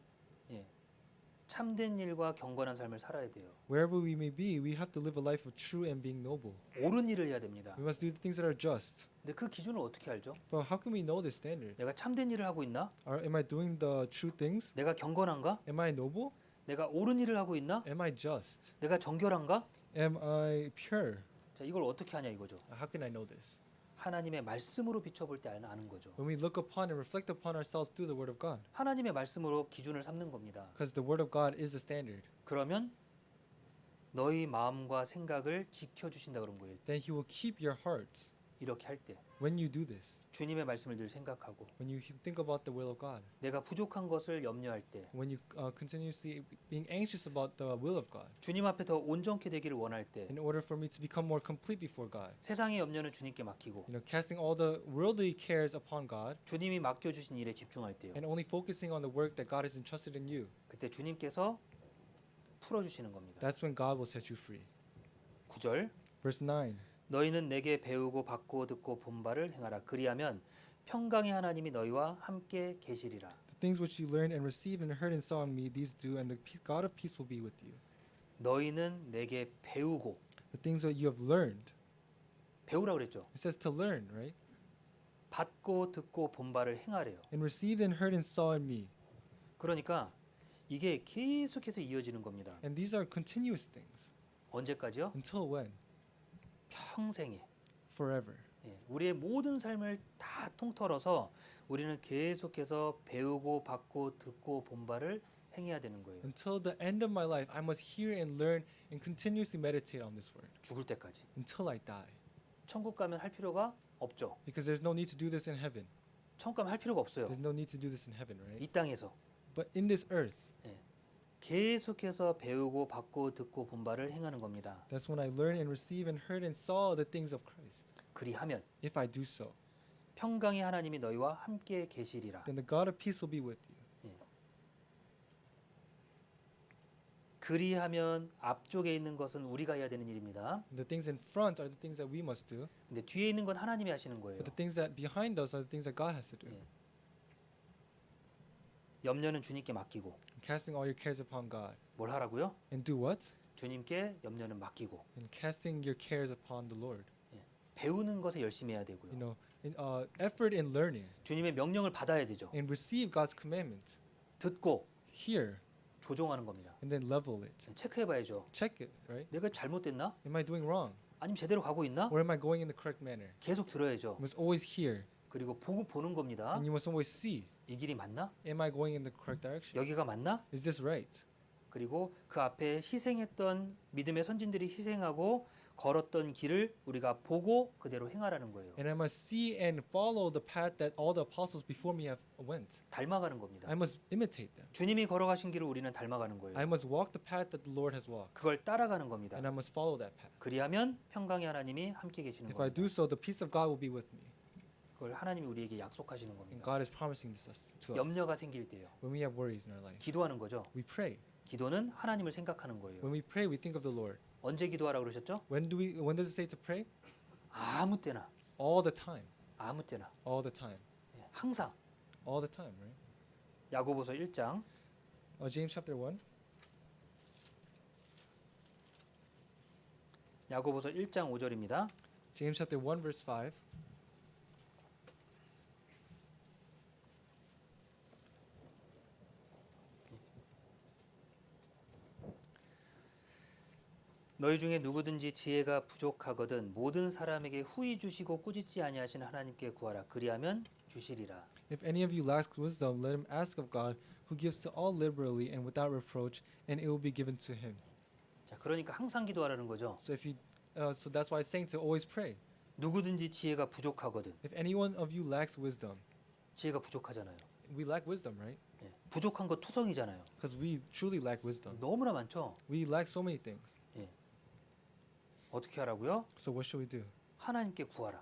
참된 일과 경건한 삶을 살아야 돼요. Wherever we may be, we have to live a life of true and being noble. 옳은 일을 해야 됩니다. We must do the things that are just. 근데 그 기준을 어떻게 알죠? But how can we know this standard? 내가 참된 일을 하고 있나? Am I doing the true things? 내가 경건한가? Am I noble? 내가 옳은 일을 하고 있나? Am I just? 내가 정결한가? Am I pure? 자, 이걸 어떻게 하냐 이거죠. How can I know this? 하나님의 말씀으로 비춰볼 때 아는 거죠. When we look upon and reflect upon ourselves through the Word of God. 하나님의 말씀으로 기준을 삼는 겁니다. Because the Word of God is the standard. 그러면 너희 마음과 생각을 지켜주신다 그런 거예요. Then He will keep your hearts 이렇게 할 때 when you do this. 주님의 말씀을 늘 생각하고 When you think about the will of God. 내가 부족한 것을 염려할 때 When you continuously being anxious about the will of God. 주님 앞에 더 온전케 되기를 원할 때 In order for me to become more complete before God. 세상의 염려는 주님께 맡기고 Casting all the worldly cares upon God. 주님이 맡겨주신 일에 집중할 때요. And only focusing on the work that God has entrusted in you. 그때 주님께서 풀어주시는 겁니다. That's when God will set you free. 9절 Verse 9. 너희는 내게 배우고 받고 듣고 본 바를 행하라. 그리하면 평강의 하나님이 너희와 함께 계시리라. The things which you learned and received and heard and saw in me, these do, and the God of peace will be with you. 너희는 내게 배우고 The things that you have learned. 배우라 그랬죠. It says to learn, right? 받고 듣고 본 바를 행하래요. And received and heard and saw in me. 그러니까 이게 계속해서 이어지는 겁니다. And these are continuous things. 언제까지요? Until when? 평생에. Forever. 우리의 모든 삶을 다 통틀어서 우리는 계속해서 배우고 받고 듣고 본 바를 행해야 되는 거예요. Until the end of my life, I must hear and learn and continuously meditate on this word. 죽을 때까지. Until I die. 천국 가면 할 필요가 없죠. Because there's no need to do this in heaven. 천국 가면 할 필요가 없어요. There's no need to do this in heaven, right? 이 땅에서 But in this earth, 계속해서 배우고 받고 듣고 본 바를 행하는 겁니다. that's when I learned and received and heard and saw the things of Christ. 그리하면 If I do so, 평강의 하나님이 너희와 함께 계시리라. then the God of peace will be with you. 그리하면 앞쪽에 있는 것은 우리가 해야 되는 일입니다. The things in front are the things that we must do, 근데 뒤에 있는 건 하나님이 하시는 거예요. but the things that behind us are the things that God has to do. 염려는 주님께 맡기고 Casting all your cares upon God. 뭘 하라고요? And do what? 주님께 염려는 맡기고 And casting your cares upon the Lord. 배우는 것에 열심히 해야 되고요. Effort in learning 주님의 명령을 받아야 되죠. and receive God's commandments. 듣고 Hear 조종하는 겁니다. and then level it. 체크해봐야죠. Check it, right? 내가 잘못됐나? Am I doing wrong? 아니면 제대로 가고 있나? Or am I going in the correct manner? 계속 들어야죠. You must always hear. 그리고 보는 겁니다. And you must always see, 이 길이 맞나? am I going in the correct direction? 여기가 맞나? Is this right? 그리고 그 앞에 희생했던 믿음의 선진들이 희생하고 걸었던 길을 우리가 보고 그대로 행하라는 거예요. And I must see and follow the path that all the apostles before me have went. 닮아가는 겁니다. I must imitate them. 주님이 걸어가신 길을 우리는 닮아가는 거예요. I must walk the path that the Lord has walked. 그걸 따라가는 겁니다. And I must follow that path. 그리하면 평강의 하나님이 함께 계시는 If I 겁니다. do so, the peace of God will be with me. 그걸 하나님이 우리에게 약속하시는 And 겁니다. God is promising this to us. 염려가 생길 때요. When we have worries in our life, 기도하는 거죠. we pray. 기도는 하나님을 생각하는 거예요. When we pray, we think of the Lord. 언제 기도하라 그러셨죠? When does it say to pray? 아무 때나. All the time. 아무 때나. All the time. 예, 항상. All the time, right? 야고보서 1장 James chapter 1. 야고보서 1장 5절입니다. James chapter 1 verse 5. 너희 중에 누구든지 지혜가 부족하거든 모든 사람에게 후히 주시고 꾸짖지 아니하시는 하나님께 구하라. 그리하면 주시리라. If any of you lacks wisdom, let him ask of God, who gives to all liberally and without reproach, and it will be given to him. 자, 그러니까 항상 기도하라는 거죠. So so that's why it's saying to always pray. 누구든지 지혜가 부족하거든. If any one of you lacks wisdom, 지혜가 부족하잖아요. we lack wisdom, right? 예, 부족한 거 투성이잖아요. Because we truly lack wisdom. 너무나 많죠. We lack so many things. 어떻게 하라고요? So what should we do? 하나님께 구하라.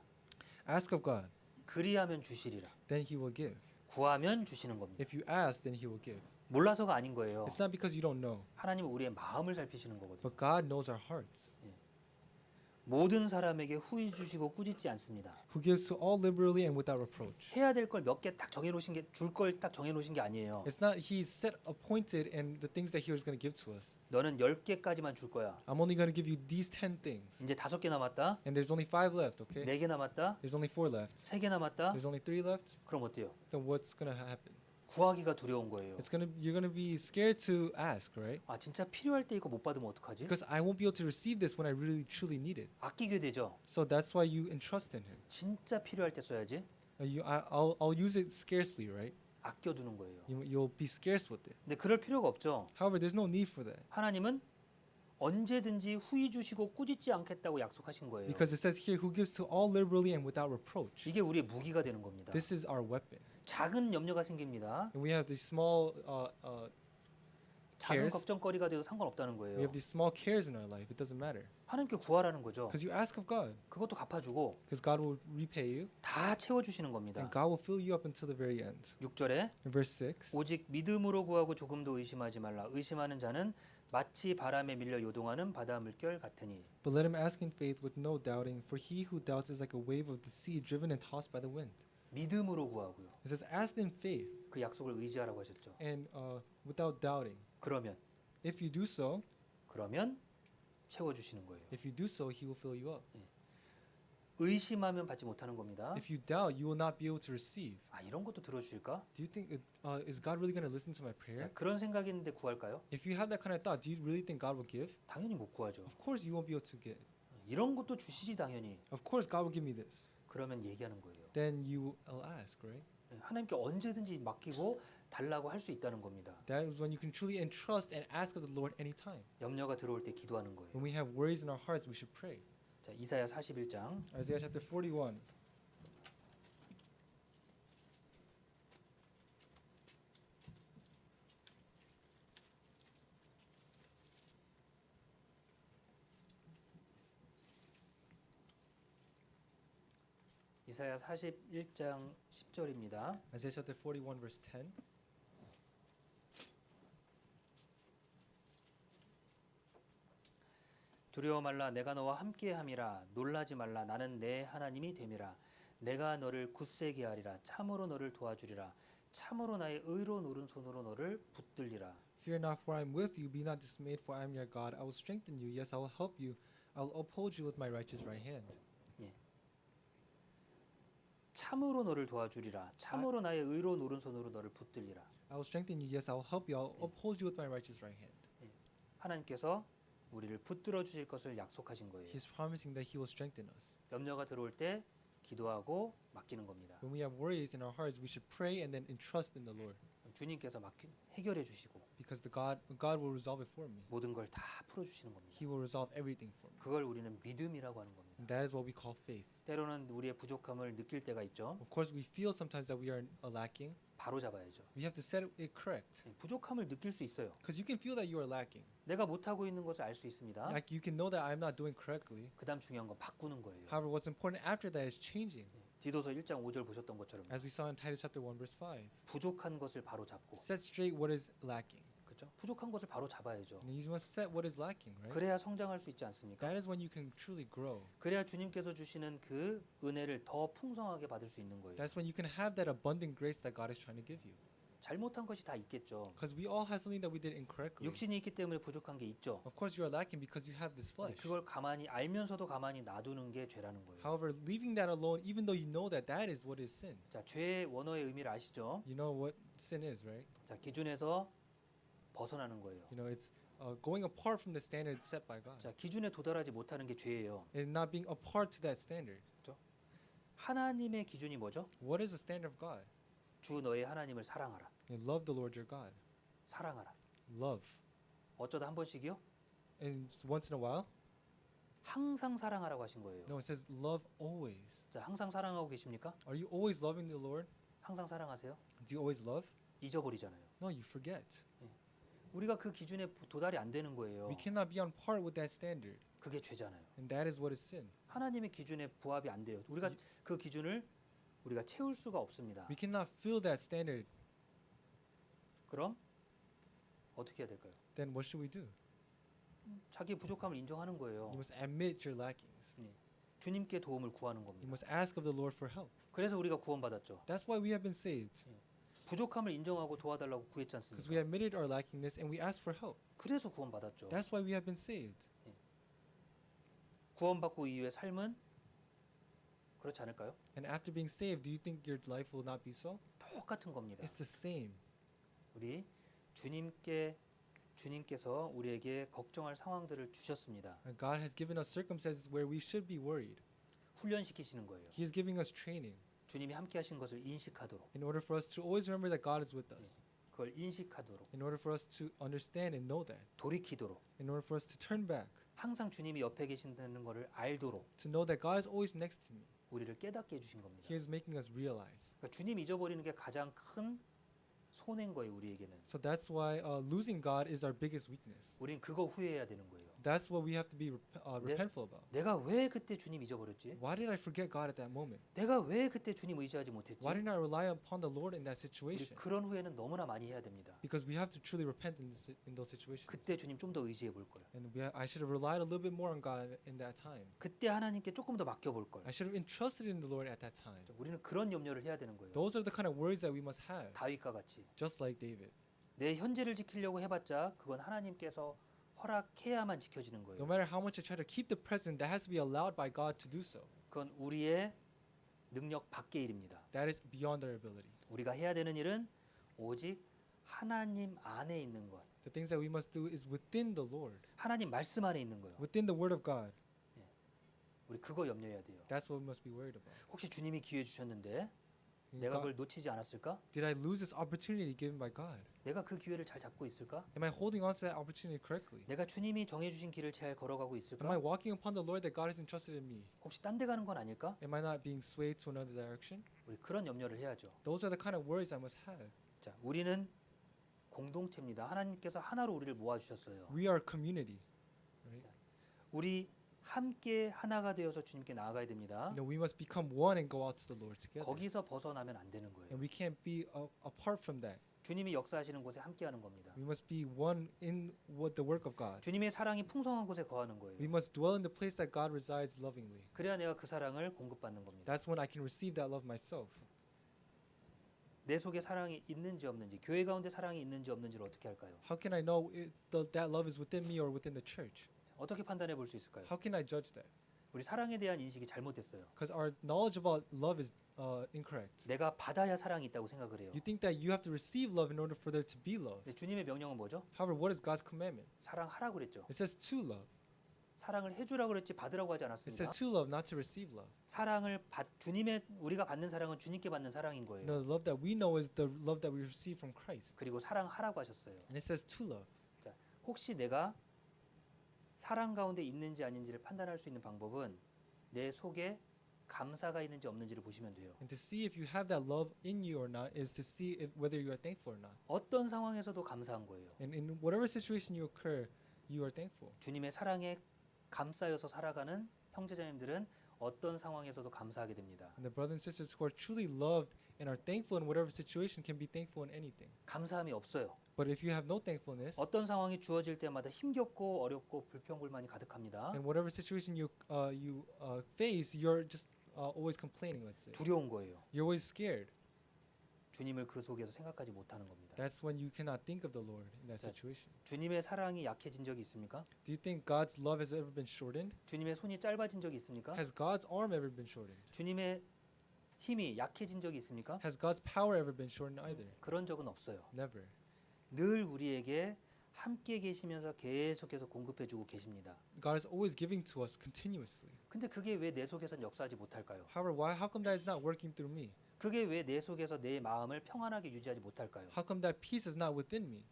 Ask of God, 그리하면 주시리라. then he will give. 구하면 주시는 겁니다. If you ask, then he will give. 몰라서가 아닌 거예요. It's not because you don't know, 하나님은 우리의 마음을 살피시는 거거든요. but God knows our hearts. 모든 사람에게 후히 주시고 꾸짖지 않습니다. Who gives to all liberally and without reproach. 해야 될 걸 몇 개 딱 정해놓으신 게 줄 걸 딱 정해놓으신 게 아니에요. It's not he's set appointed and the things that he was going to give to us. 너는 10개까지만 줄 거야. I'm only going to give you these 10 things. 이제 5개 남았다. And there's only 5 left, okay? 4개 남았다. There's only 4 left. 3개 남았다. There's only 3 left. 그럼 어때요? Then what's going to happen? 구하기가 두려운 거예요. You're going to be scared to ask, right? 아 진짜 필요할 때 이거 못 받으면 어떡하지? Because I won't be able to receive this when I really truly need it. 아끼게 되죠. So that's why you entrust in him. 진짜 필요할 때 써야지. I'll use it scarcely, right? 아껴두는 거예요. You'll be scarce with it. 근데 그럴 필요가 없죠. However, there's no need for that. 하나님은 언제든지 후히 주시고 꾸짖지 않겠다고 약속하신 거예요. Because it says here, who gives to all liberally and without reproach. 이게 우리의 무기가 되는 겁니다. This is our weapon. 작은 염려가 생깁니다. And we have these small 작은 cares. 걱정거리가 돼도 상관없다는 We 거예요. have these small cares in our life. It doesn't matter. 하나님께 구하라는 거죠. Because you ask of God. 그것도 갚아주고 Because God will repay you. 다 채워주시는 겁니다. And God will fill you up until the very end. 6절에 In verse 6. 오직 믿음으로 구하고 조금도 의심하지 말라. 의심하는 자는 마치 바람에 밀려 요동하는 바다 물결 같으니. But let him ask in faith with no doubting, for he who doubts is like a wave of the sea driven and tossed by the wind. 믿음으로 구하고요. It says, ask in faith 그 약속을 의지하라고 하셨죠. and without doubting. 그러면 If you do so, 채워주시는 거예요. if you do so, he will fill you up. 의심하면 받지 못하는 겁니다. If you doubt, you will not be able to receive. 아 이런 것도 들어주실까? Do you think, is God really going to listen to my 자, prayer? 그런 생각이 있는데 구할까요? If you have that kind of thought, do you really think God will give? 당연히 못 구하죠. Of course, you won't be able to get. 이런 것도 주시지 당연히. Of course, God will give me this. 그러면 얘기하는 거예요. Then you will ask, right? 하나님께 언제든지 맡기고 달라고 할 수 있다는 겁니다. That is when you can truly entrust and ask of the Lord anytime. 염려가 들어올 때 기도하는 거예요. When we have worries in our hearts, we should pray. 자, 이사야 41장 Isaiah chapter 41. 이사야 41장 10절입니다. Isaiah chapter 41 verse 10. 두려워 말라 내가 너와 함께함이라 놀라지 말라 나는 내 하나님이 됨이라 내가 너를 굳세게 하리라 참으로 너를 도와주리라 참으로 나의 의로운 오른손으로 너를 붙들리라. Fear not, for I am with you. Be not dismayed, for I am your God. I will strengthen you. Yes, I will help you. I will uphold you with my righteous right hand. 참으로 너를 도와주리라 참으로 나의 의로운 오른손으로 너를 붙들리라. I will strengthen you. Yes, I will help you. I will uphold you with my righteous right hand. 하나님께서 우리를 붙들어 주실 것을 약속하신 거예요. He's promising that He will strengthen us. 염려가 들어올 때 기도하고 맡기는 겁니다. When we have worries in our hearts, we should pray and then entrust in the Lord, 주님께서 해결해 주시고 because God will resolve it for me. 모든 걸 다 풀어 주시는 겁니다. He will resolve everything for me. 그걸 우리는 믿음이라고 하는 겁니다. And that is what we call faith. 때로는 우리의 부족함을 느낄 때가 있죠. Of course, we feel sometimes that we are lacking. 바로 잡아야죠. We have to set it correct, 부족함을 느낄 수 있어요. because you can feel that you are lacking. 내가 못하고 있는 것을 알 수 있습니다. Like you can know that I'm not doing correctly. 그다음 중요한 건 바꾸는 거예요. However, what's important after that is changing. 디도서 1장 5절 보셨던 것처럼 As we saw in Titus chapter 1 verse 5, 부족한 것을 바로 잡고 set straight what is lacking. 그렇죠? 부족한 것을 바로 잡아야죠. And you must set what is lacking, right? 그래야 성장할 수 있지 않습니까? That is when you can truly grow. 그래야 주님께서 주시는 그 은혜를 더 풍성하게 받을 수 있는 거예요. That's when you can have that abundant grace that God is trying to give you. 잘못한 것이 다 있겠죠. Because we all have something that we did incorrectly. 육신이 있기 때문에 부족한 게 있죠. Of course, you are lacking because you have this 근데 flesh. 그걸 가만히 알면서도 가만히 놔두는 게 죄라는 거예요. However, leaving that alone, even though you know that that is what is sin. 자, 죄의 원어의 의미를 아시죠? You know what sin is, right? 자, 기준에서 벗어나는 거예요. You know, it's going apart from the standard set by God. 자, 기준에 도달하지 못하는 게 죄예요. And not being apart to that standard. 하나님의 기준이 뭐죠? What is the standard of God? 주 너의 하나님을 사랑하라. And love the Lord your God. 사랑하라. Love. 어쩌다 한 번씩이요? And just once in a while? 항상 사랑하라고 하신 거예요. No, it says love always. 자, 항상 사랑하고 계십니까? Are you always loving the Lord? 항상 사랑하세요? Do you always love? 잊어버리잖아요. No, you forget. 우리가 그 기준에 도달이 안 되는 거예요. We cannot be on par with that standard. 그게 죄잖아요. And that is what is sin. 하나님의 기준에 부합이 안 돼요. 우리가 그 기준을 우리가 채울 수가 없습니다. We cannot fill that standard. 그럼 어떻게 해야 될까요? Then what should we do? 자기의 부족함을 인정하는 거예요. You must admit your lackings. 주님께 도움을 구하는 You 겁니다. must ask of the Lord for help. 그래서 우리가 구원받았죠. That's why we have been saved. 부족함을 인정하고 도와달라고 구했지 Because we 않습니까? admitted our lackingness and we asked for help. 그래서 구원받았죠. That's why we have been saved. 구원받고 이후의 삶은 그렇지 않을까요? And after being saved, do you think your life will not be so? 똑같은 겁니다. It's the same. 우리 주님께서 우리에게 걱정할 상황들을 주셨습니다. And God has given us circumstances where we should be worried. 훈련시키시는 거예요. He is giving us training 주님이 함께 하신 것을 인식하도록, in order for us to always remember that God is with us. 그걸 인식하도록, In order for us to understand and know that. 돌이키도록, In order for us to turn back. 항상 주님이 옆에 계신다는 것을 알도록 To know that God is always next to me. 우리를 깨닫게 해주신 겁니다. He is making us realize. 그러니까 주님 잊어버리는 게 가장 큰 손해인 거예요, 우리에게는. So that's why losing God is our biggest weakness. 우린 그거 후회해야 되는 거예요. That's what we have to be repentful about. 내가 왜 그때 주님 잊어버렸지? Why did I forget God at that moment? 내가 왜 그때 주님 의지하지 못했지? Why didn't I rely upon the Lord in that 우리 situation? 그런 후회는 너무나 많이 해야 됩니다. Because we have to truly repent in those situations. 그때 주님 좀 더 의지해 볼 걸. And I should have relied a little bit more on God in that time. 그때 하나님께 조금 더 맡겨 볼 걸. I should have entrusted in the Lord at that time. 우리는 그런 염려를 해야 되는 거예요. Those are the kind of worries that we must have, 다윗과 같이 just like David. 내 현재를 지키려고 해봤자 그건 하나님께서 허락해야만 지켜지는 No 거예요. matter how much I try to keep the present, that has to be allowed by God to do so. 그건 우리의 능력 밖의 일입니다. That is beyond our ability. 우리가 해야 되는 일은 오직 하나님 안에 있는 것, The things that we must do is within the Lord, 하나님 말씀 안에 있는 거요. within the Word of God. 우리 그거 염려해야 돼요. That's what we must be worried about. 혹시 주님이 기회 주셨는데 내가 그걸 놓치지 않았을까? Did I lose this opportunity given by God? 내가 그 기회를 잘 잡고 있을까? Am I holding on to that opportunity correctly? 내가 주님이 정해주신 길을 잘 걸어가고 Am I 있을까? walking upon the Lord that God has entrusted in me? 혹시 딴 데 가는 건 아닐까? Am I not being swayed to another direction? 우리 그런 염려를 해야죠. Those are the kind of worries I must have. 자, 우리는 공동체입니다. 하나님께서 하나로 우리를 모아주셨어요. We are community. Right? 우리 함께 하나가 되어서 주님께 나아가야 됩니다. You know, we must become one and go out to the Lord together. 거기서 벗어나면 안 되는 거예요. And we can't be apart from that. 주님이 역사하시는 곳에 함께하는 겁니다. We must be one in what the work of God. 주님의 사랑이 풍성한 곳에 거하는 We 거예요. must dwell in the place that God resides lovingly. 그래야 내가 그 사랑을 공급받는 겁니다. That's when I can receive that love myself. 내 속에 사랑이 있는지 없는지, 교회 가운데 사랑이 있는지 없는지를 어떻게 할까요? How can I know if that love is within me or within the church? 어떻게 판단해 볼 수 있을까요? How can I judge that? 우리 사랑에 대한 인식이 잘못됐어요. Because our knowledge about love is incorrect. 내가 받아야 사랑이 있다고 생각을 해요. You think that you have to receive love in order for there to be love. 근데 주님의 명령은 뭐죠? However, what is God's commandment? 사랑하라고 그랬죠. It says to love. 사랑을 해주라고 그랬지 받으라고 하지 It 않았습니다. says to love, not to receive love. 사랑을 주님의 우리가 받는 사랑은 주님께 받는 사랑인 You 거예요. know, the love that we know is the love that we receive from Christ. 그리고 사랑하라고 하셨어요. And it says to love. 혹시 내가 사랑 가운데 있는지 아닌지를 판단할 수 있는 방법은 내 속에 감사가 있는지 없는지를 보시면 돼요. And to see if you have that love in you or not is to see if, whether you are thankful or not. 어떤 상황에서도 감사한 거예요. And in whatever situation you occur, you are thankful. 주님의 사랑에 감싸여서 살아가는 형제자매들은 어떤 상황에서도 감사하게 됩니다. And the brothers and sisters who are truly loved and are thankful in whatever situation can be thankful in anything. 감사함이 없어요. But if you have no thankfulness, 어떤 상황이 주어질 때마다 힘겹고 어렵고 불평불만이 가득합니다. in whatever situation you face, you're just always complaining. Let's say 두려운 거예요. you're always scared. 주님을 그 속에서 생각하지 못하는 겁니다. That's when you cannot think of the Lord in that That- situation. 주님의 사랑이 약해진 적이 있습니까? Do you think God's love has ever been shortened? 주님의 손이 짧아진 적이 있습니까? Has God's arm ever been shortened? 주님의 힘이 약해진 적이 있습니까? Has God's power ever been shortened either? 그런 적은 없어요. Never. 늘 우리에게 함께 계시면서 계속해서 공급해주고 계십니다. God is always giving to us continuously. 근데 그게 왜 내 속에선 역사하지 못할까요? However, how come that is not working through me? 그게 왜 내 속에서 내 마음을 평안하게 유지하지 못할까요? How come that peace is not within me?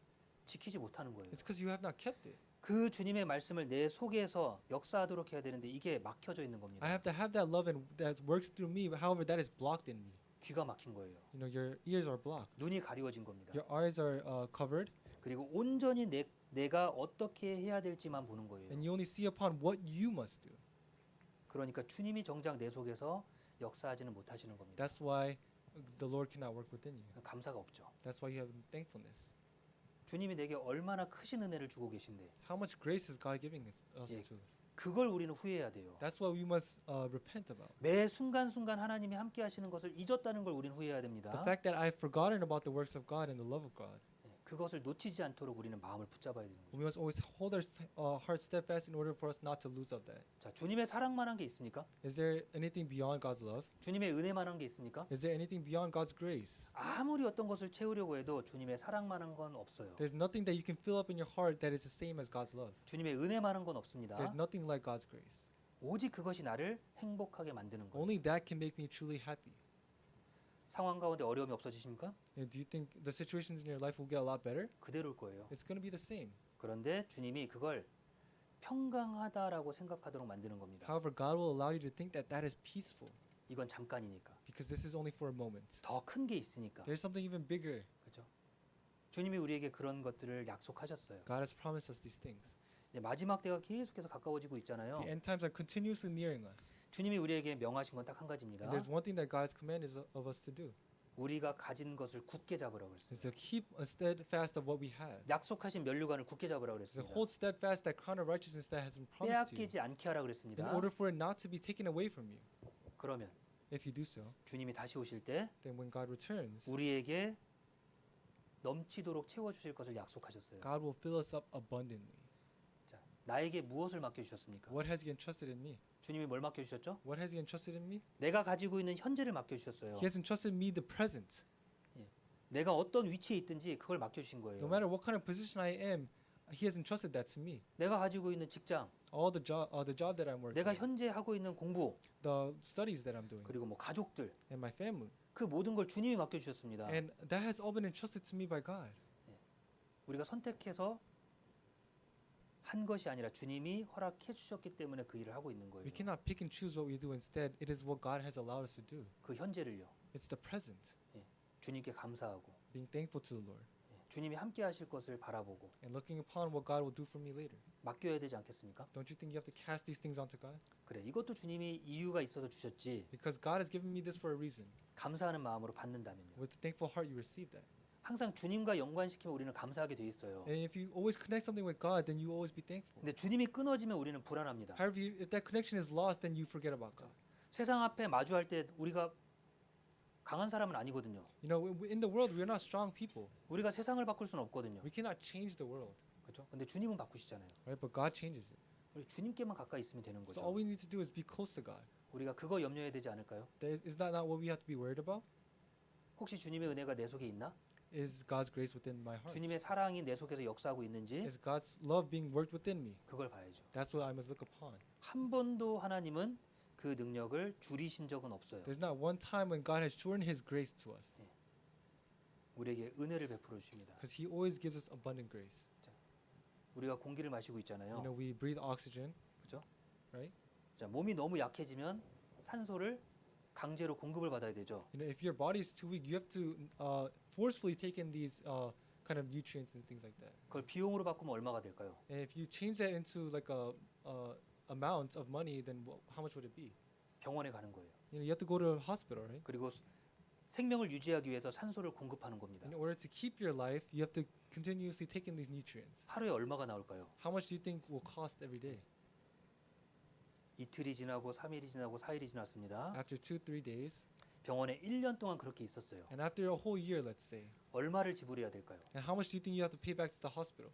지키지 못하는 거예요. It's because you have not kept it. 그 주님의 말씀을 내 속에서 역사하도록 해야 되는데 이게 막혀져 있는 겁니다. I have to have that love and that works through me. However, that is blocked in me. 귀가 막힌 거예요. You know, your ears are blocked. 눈이 가리워진 겁니다. Your eyes are covered, 그리고 온전히 내가 어떻게 해야 될지만 보는 거예요. and you only see upon what you must do. 그러니까 주님이 정작 내 속에서 역사하지는 못하시는 겁니다. That's why the Lord cannot work within you. 감사가 없죠. That's why you have thankfulness. 주님이 내게 얼마나 크신 은혜를 주고 계신데 How much grace is God giving us Yeah. to us? 그걸 우리는 후회해야 돼요. That's what we must repent about. 매 순간순간 하나님이 함께 하시는 것을 잊었다는 걸 우리는 후회해야 됩니다. The fact that I've forgotten about the works of God and the love of God. 그것을 놓치지 않도록 우리는 마음을 붙잡아야 되는 거죠. We must always hold our heart steadfast in order for us not to lose of that. 자, 주님의 사랑만한 게 있습니까? Is there anything beyond God's love? 주님의 은혜만한 게 있습니까? Is there anything beyond God's grace? 아무리 어떤 것을 채우려고 해도 주님의 사랑만한 건 없어요. There's nothing that you can fill up in your heart that is the same as God's love. 주님의 은혜만한 건 없습니다. There's nothing like God's grace. 오직 그것이 나를 행복하게 만드는 거예요. Only that can make me truly happy. 상황 가운데 어려움이 없어지십니까? Do you think the situations in your life will get a lot better? 그대로일 거예요. It's going to be the same. 그런데 주님이 그걸 평강하다라고 생각하도록 만드는 겁니다. However, God will allow you to think that that is peaceful 이건 잠깐이니까. because this is only for a moment. 더 큰 게 있으니까. There's something even bigger. 그렇죠? 주님이 우리에게 그런 것들을 약속하셨어요. God has promised us these things. 이제 마지막 때가 계속해서 가까워지고 있잖아요. The end times are continuously nearing us. 주님이 우리에게 명하신 건 딱 한 가지입니다. And there's one thing that God's command is of us to do. 우리가 가진 것을 굳게 잡으라고 Is 그랬어요. to keep steadfast of what we have. 약속하신 면류관을 굳게 잡으라고 Is to 그랬습니다. hold steadfast that crown of righteousness that has been promised to you. 빼앗기지 않게 하라 In 그랬습니다. order for it not to be taken away from you. 그러면 If you do so, 주님이 다시 오실 때 then when God returns, 우리에게 넘치도록 채워 주실 것을 약속하셨어요. God will fill us up abundantly. 자, 나에게 무엇을 맡겨 주셨습니까? What has He entrusted in me? 주님이 뭘 맡겨 주셨죠? What has He entrusted in me? 내가 가지고 있는 현재를 맡겨 주셨어요. He has entrusted me the present. 내가 어떤 위치에 있든지 그걸 맡겨 주신 거예요. No matter what kind of position I am, He has entrusted that to me. 내가 가지고 있는 직장, All the job that I'm working, 내가 현재 하고 있는 공부, the studies that I'm doing, 그리고 뭐 가족들, and my family, 그 모든 걸 주님이 맡겨 주셨습니다. and that has all been entrusted to me by God. 우리가 선택해서 한 것이 아니라 주님이 허락해 주셨기 때문에 그 일을 하고 있는 거예요. We cannot pick and choose what we do. Instead, it is what God has allowed us to do. 그 현재를요. It's the present, 주님께 감사하고 being thankful to the Lord, 주님이 함께 하실 것을 바라보고 and looking upon what God will do for me later. 맡겨야 되지 않겠습니까? Don't you think you have to cast these things onto God? 그래, 이것도 주님이 이유가 있어서 주셨지. Because God has given me this for a reason. 감사하는 마음으로 받는다면요. With a thankful heart, you receive that. 항상 주님과 연관시키면 우리는 감사하게 돼 있어요. And if you always connect something with God, then you always be thankful. 근데 주님이 끊어지면 우리는 불안합니다. However, if that connection is lost, then you forget about God. 세상 앞에 마주할 때 우리가 강한 사람은 아니거든요. You know, in the world, we are not strong people. 우리가 세상을 바꿀 수는 없거든요. We cannot change the world, 그렇죠? 근데 주님은 바꾸시잖아요. right? But God changes it. 우리 주님께만 가까이 있으면 되는 So all 거죠. we need to do is be close to God. 우리가 그거 염려해야 되지 않을까요? Is that not what we have to be worried about? 혹시 주님의 은혜가 내 속에 있나? is God's grace within my heart? 주님의 사랑이 내 속에서 역사하고 있는지 Is God's love being worked within me? 그걸 봐야죠. That's what I must look upon. 한 번도 하나님은 그 능력을 줄이신 적은 없어요. There's not one time when God has shown His grace to us, 우리에게 은혜를 베풀어 주십니다. because He always gives us abundant grace. 우리가 공기를 마시고 You 있잖아요. know, we breathe oxygen, 그죠? right? 자, 몸이 너무 약해지면 산소를 강제로 공급을 받아야 되죠. You know, if your body is too weak, you have to forcefully take in these kind of nutrients and things like that. 그걸 비용으로 바꾸면 얼마가 될까요? And if you change that into like a amount of money, then how much would it be? 병원에 가는 거예요. You know, you have to go to a hospital, right? 그리고 생명을 유지하기 위해서 산소를 공급하는 겁니다. In order to keep your life, you have to continuously take in these nutrients. 하루에 얼마가 나올까요? How much do you think will cost every day? 이틀이 지나고 3일이 지나고 4일이 지났습니다. After 2-3 days, 병원에 1년 동안 그렇게 있었어요. and after a whole year, let's say, 얼마를 지불해야 될까요? and how much do you think you have to pay back to the hospital?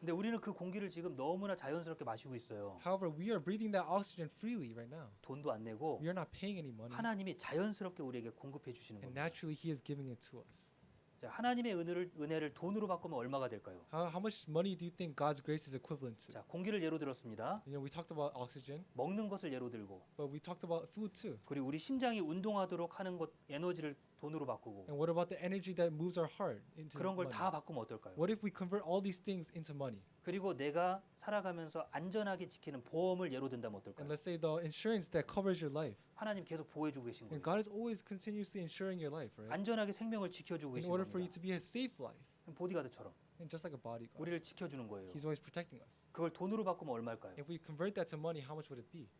근데 우리는 그 공기를 지금 너무나 자연스럽게 마시고 있어요. However, we are breathing that oxygen freely right now. 돈도 안 내고 We are not paying any money, 하나님이 자연스럽게 우리에게 공급해 주시는 and 겁니다. naturally He is giving it to us. 자, 하나님의 은혜를 돈으로 바꾸면 얼마가 될까요? How much money do you think God's grace is equivalent to? 자, 공기를 예로 들었습니다. You know, we talked about oxygen, 먹는 것을 예로 들고 but we talked about food too. 그리고 우리 심장이 운동하도록 하는 것 에너지를 돈으로 바꾸고 And what about the energy that moves our heart into 그런 걸 money? 다 바꾸면 어떨까요? What if we convert all these things into money? 그리고 내가 살아가면서 안전하게 지키는 보험을 예로 든다면 And 어떨까요? let's say the insurance that covers your life. 하나님 계속 보호해주고 계신 And 거예요. God is always continuously insuring your life, right? 안전하게 생명을 지켜주고 In 계신 order for you 겁니다. to be a safe life. 보디가드처럼 And just like a bodyguard. 우리를 지켜주는 거예요. He's always protecting us. 그걸 돈으로 바꾸면 얼마일까요? If we convert that to money, how much would it be?